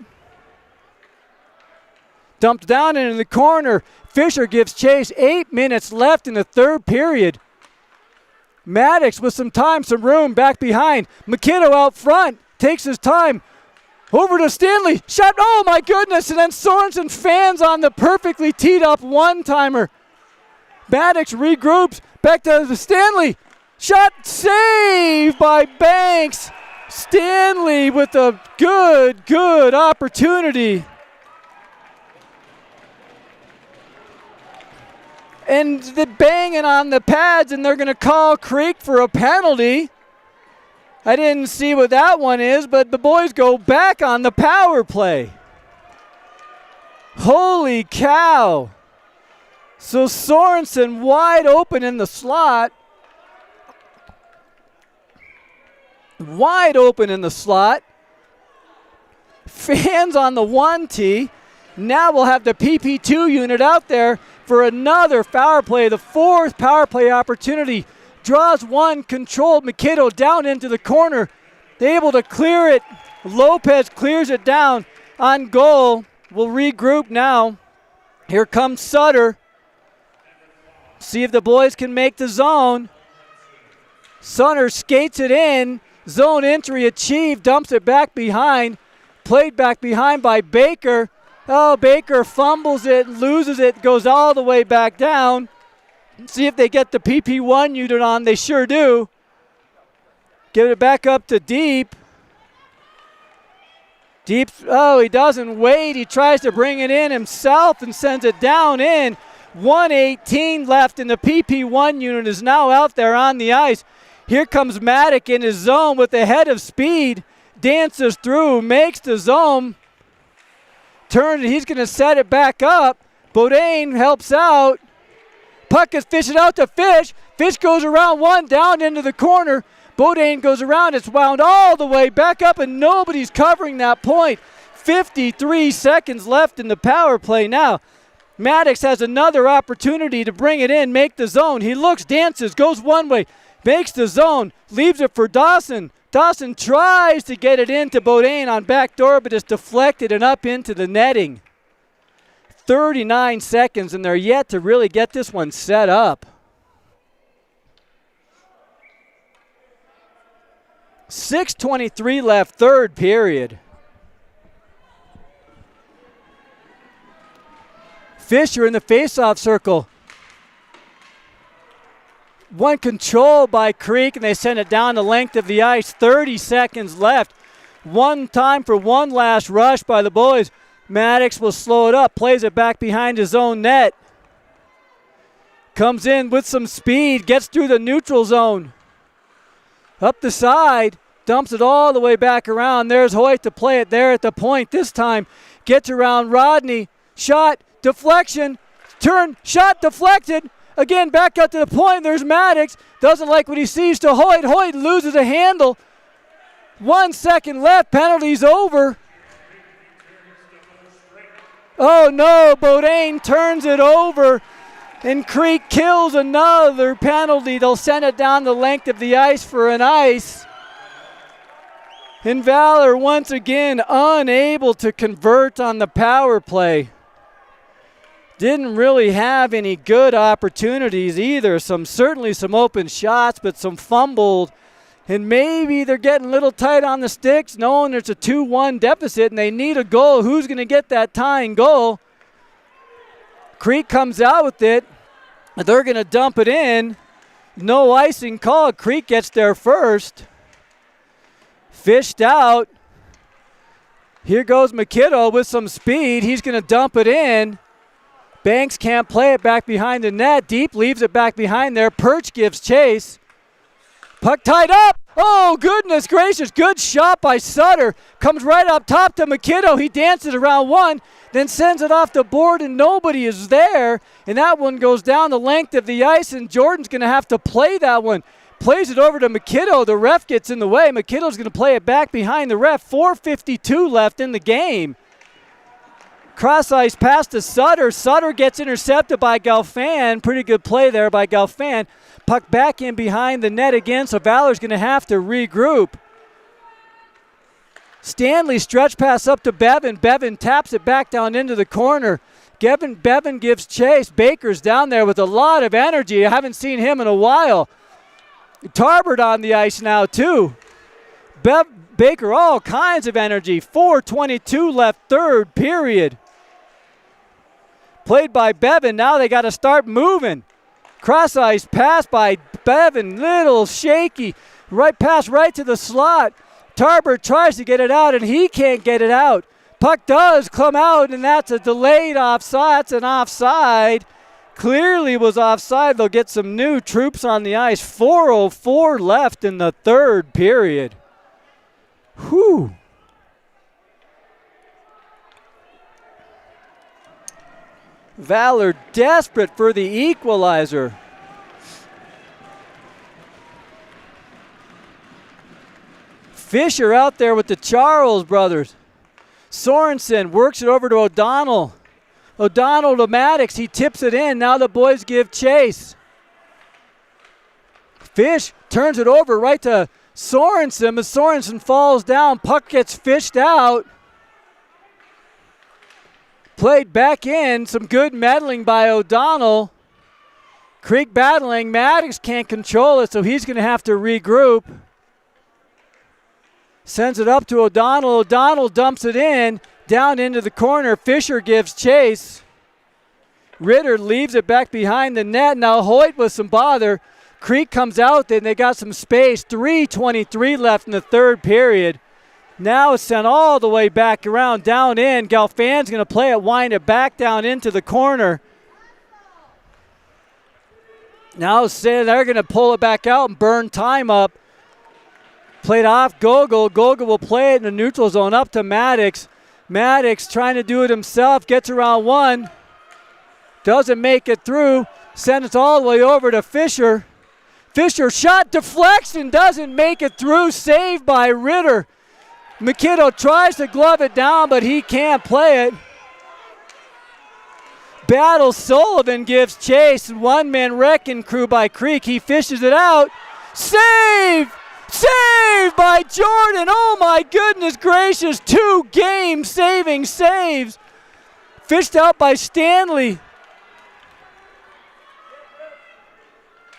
Dumped down into the corner. Fisher gives chase. 8 minutes left in the third period. Maddox with some time, some room back behind. McKiddo out front. Takes his time. Over to Stanley. Shot. Oh my goodness. And then Sorensen fans on the perfectly teed up one-timer. Maddox regroups. Back to Stanley. Shot. Saved by Banks. Stanley with a good opportunity. And they're banging on the pads, and they're going to call Creek for a penalty. I didn't see what that one is, but the boys go back on the power play. Holy cow. So Sorensen wide open in the slot. Wide open in the slot. Fans on the 1T. Now we'll have the PP2 unit out there for another power play, the fourth power play opportunity. Draws one, controlled. McKiddo down into the corner. They're able to clear it. Lopez clears it down on goal. We'll regroup now. Here comes Sutter. See if the boys can make the zone. Sutter skates it in. Zone entry achieved. Dumps it back behind. Played back behind by Baker. Oh, Baker fumbles it, loses it, goes all the way back down. See if they get the PP1 unit on. They sure do. Give it back up to Deep. Deep, oh, he doesn't wait. He tries to bring it in himself and sends it down in. 1:18 left, and the PP1 unit is now out there on the ice. Here comes Maddox in his zone with the head of speed. Dances through, makes the zone. Turns, he's going to set it back up. Bodine helps out. Puck is fishing out to Fish. Fish goes around one, down into the corner. Bodine goes around. It's wound all the way back up, and nobody's covering that point. 53 seconds left in the power play now. Maddox has another opportunity to bring it in, make the zone. He looks, dances, goes one way, makes the zone, leaves it for Dawson. Dawson tries to get it into Bodine on backdoor, but it's deflected and up into the netting. 39 seconds, and they're yet to really get this one set up. 6:23 left, third period. Fisher in the faceoff circle. One control by Creek, and they send it down the length of the ice. 30 seconds left. One time for one last rush by the boys. Maddox will slow it up, plays it back behind his own net. Comes in with some speed, gets through the neutral zone. Up the side, dumps it all the way back around. There's Hoyt to play it there at the point. This time gets around Rodney. Shot, deflection, turn, shot, deflected. Again, back up to the point. There's Maddox. Doesn't like what he sees to Hoyt. Hoyt loses a handle. 1 second left. Penalty's over. Oh no, Bodine turns it over, and Creek kills another penalty. They'll send it down the length of the ice for an ice. And Valor once again unable to convert on the power play. Didn't really have any good opportunities either. Certainly some open shots, but some fumbled. And maybe they're getting a little tight on the sticks, knowing there's a 2-1 deficit and they need a goal. Who's going to get that tying goal? Creek comes out with it. They're going to dump it in. No icing called. Creek gets there first. Fished out. Here goes McKiddo with some speed. He's going to dump it in. Banks can't play it back behind the net. Deep leaves it back behind there. Perch gives chase. Puck tied up. Oh, goodness gracious. Good shot by Sutter. Comes right up top to McKiddo. He dances around one, then sends it off the board, and nobody is there. And that one goes down the length of the ice, and Jordan's going to have to play that one. Plays it over to McKiddo. The ref gets in the way. McKiddo's going to play it back behind the ref. 4:52 left in the game. Cross ice pass to Sutter. Sutter gets intercepted by Galfan. Pretty good play there by Galfan. Puck back in behind the net again, so Valor's going to have to regroup. Stanley stretch pass up to Bevan. Bevan taps it back down into the corner. Bevan gives chase. Baker's down there with a lot of energy. I haven't seen him in a while. Tarbert on the ice now too. Baker, all kinds of energy. 4:22 left, third period. Played by Bevan. Now they got to start moving. Cross ice pass by Bevan. Little shaky. Right pass right to the slot. Tarbert tries to get it out, and he can't get it out. Puck does come out, and that's a delayed offside. That's an offside. Clearly was offside. They'll get some new troops on the ice. 4:04 left in the third period. Whew. Valor desperate for the equalizer. Fisher out there with the Charles brothers. Sorensen works it over to O'Donnell. O'Donnell to Maddox. He tips it in. Now the boys give chase. Fish turns it over right to Sorensen. As Sorensen falls down, puck gets fished out. Played back in. Some good meddling by O'Donnell. Creek battling. Maddox can't control it, so he's going to have to regroup. Sends it up to O'Donnell. O'Donnell dumps it in. Down into the corner. Fisher gives chase. Ritter leaves it back behind the net. Now Hoyt with some bother. Creek comes out, then they got some space. 3:23 left in the third period. Now it's sent all the way back around, down in. Galfan's going to play it, wind it back down into the corner. Now they're going to pull it back out and burn time up. Played off Gogol. Gogol will play it in the neutral zone up to Maddox. Maddox trying to do it himself. Gets around one. Doesn't make it through. Sends it all the way over to Fisher. Fisher shot deflects and doesn't make it through. Saved by Ritter. McKitto tries to glove it down, but he can't play it. Battle Sullivan gives chase. One-man wrecking crew by Creek. He fishes it out. Save! Save by Jordan. Oh my goodness gracious. 2 game-saving saves. Fished out by Stanley.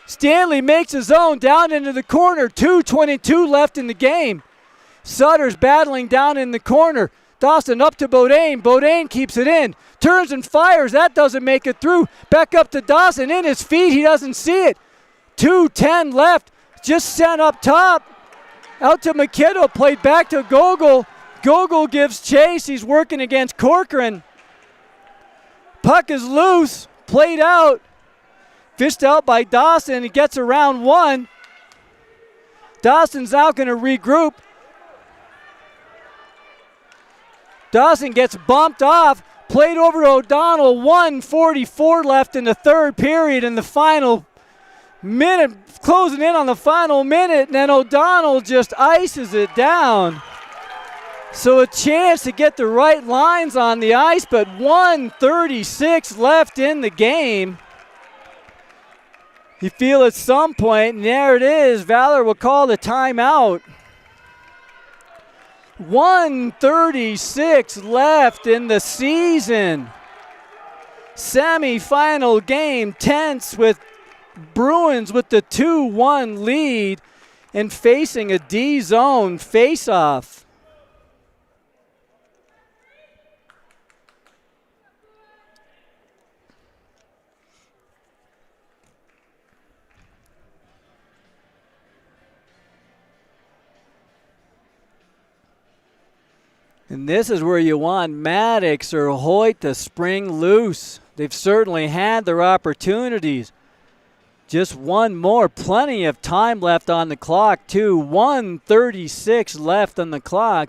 Stanley makes his own down into the corner. 2:22 left in the game. Sutter's battling down in the corner. Dawson up to Bodine. Bodine keeps it in. Turns and fires. That doesn't make it through. Back up to Dawson. In his feet. He doesn't see it. 2:10 left. Just sent up top. Out to McKitto. Played back to Gogol. Gogol gives chase. He's working against Corcoran. Puck is loose. Played out. Fished out by Dawson. He gets around one. Dawson's now going to regroup. Dawson gets bumped off. Played over to O'Donnell. 1:44 left in the third period in the final minute. Closing in on the final minute. And then O'Donnell just ices it down. So a chance to get the right lines on the ice, but 1:36 left in the game. You feel at some point, and there it is, Valor will call the timeout. 1:36 left in the season. Semi-final game, tense with Bruins with the 2-1 lead and facing a D-zone face-off. And this is where you want Maddox or Hoyt to spring loose. They've certainly had their opportunities. Just one more. Plenty of time left on the clock, too. 1:36 left on the clock.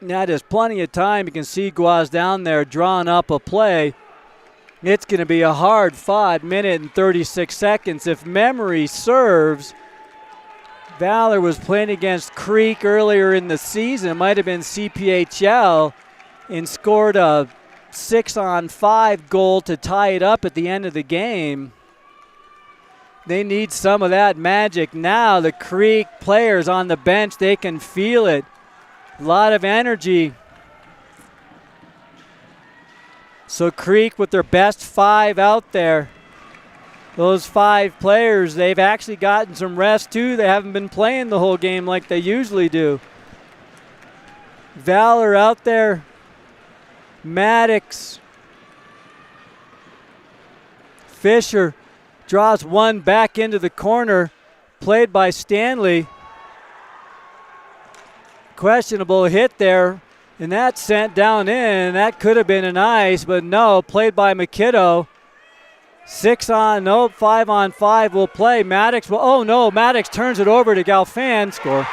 Now there's plenty of time. You can see Guaz down there drawing up a play. It's going to be a hard-fought minute and 36 seconds. If memory serves, Valor was playing against Creek earlier in the season. It might have been CPHL, and scored a 6-on-5 goal to tie it up at the end of the game. They need some of that magic now. The Creek players on the bench, they can feel it. A lot of energy. So Creek with their best 5 out there. Those 5 players, they've actually gotten some rest too. They haven't been playing the whole game like they usually do. Valor out there. Maddox. Fisher draws one back into the corner. Played by Stanley. Questionable hit there. And that sent down in. That could have been an ice, but no. Played by McKitto. 5-on-5 will play. Maddox will, oh no, Maddox turns it over to Galfan. Score.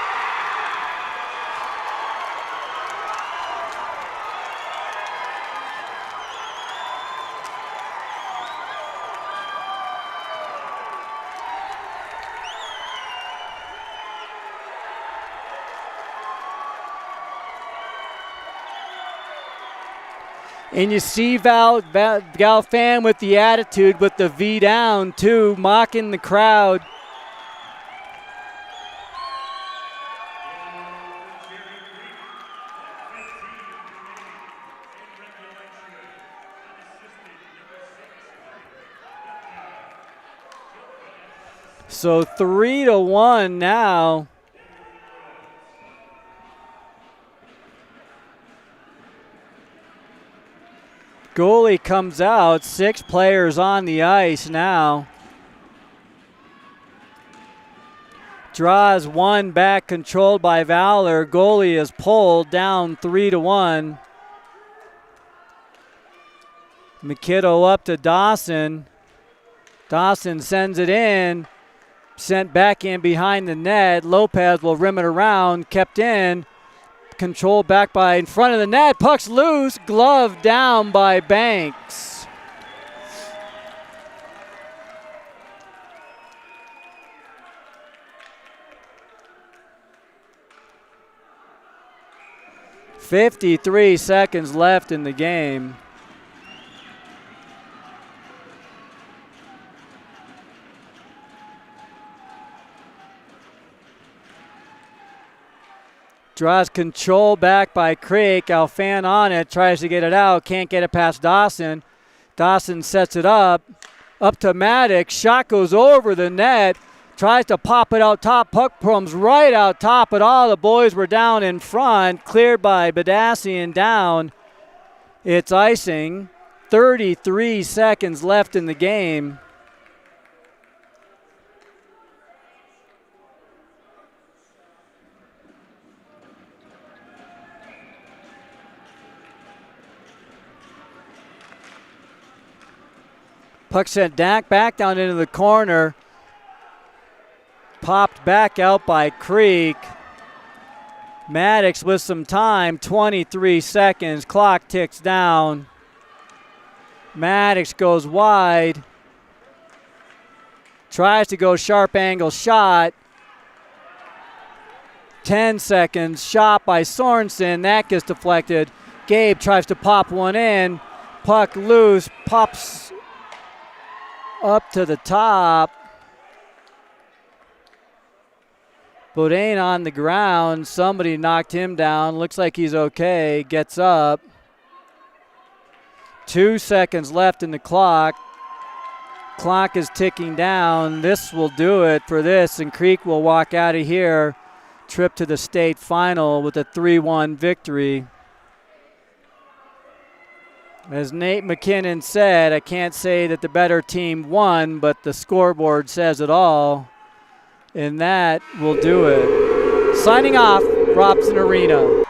And you see Galfan with the attitude, with the V down too, mocking the crowd. So 3-1 now. Goalie comes out, 6 players on the ice now. Draws one back, controlled by Valor. Goalie is pulled down 3-1. McKitto up to Dawson. Dawson sends it in. Sent back in behind the net. Lopez will rim it around. Kept in. Controlled back by in front of the net. Puck's loose. Glove down by Banks. 53 seconds left in the game. Draws control back by Creek. Alfan on it, tries to get it out, can't get it past Dawson. Dawson sets it up to Maddox. Shot goes over the net, tries to pop it out top. Puck comes right out top, but all the boys were down in front. Cleared by Badassian down. It's icing. 33 seconds left in the game. Puck sent back down into the corner. Popped back out by Creek. Maddox with some time, 23 seconds. Clock ticks down. Maddox goes wide. Tries to go sharp angle shot. 10 seconds. Shot by Sorensen. That gets deflected. Gabe tries to pop one in. Puck loose. Pops up to the top, but ain't on the ground. Somebody knocked him down. Looks like he's okay. Gets up. 2 seconds left in the clock. Clock is ticking down. This will do it for this, and Creek will walk out of here. Trip to the state final with a 3-1 victory. As Nate McKinnon said, I can't say that the better team won, but the scoreboard says it all. And that will do it. Signing off, Robson Arena.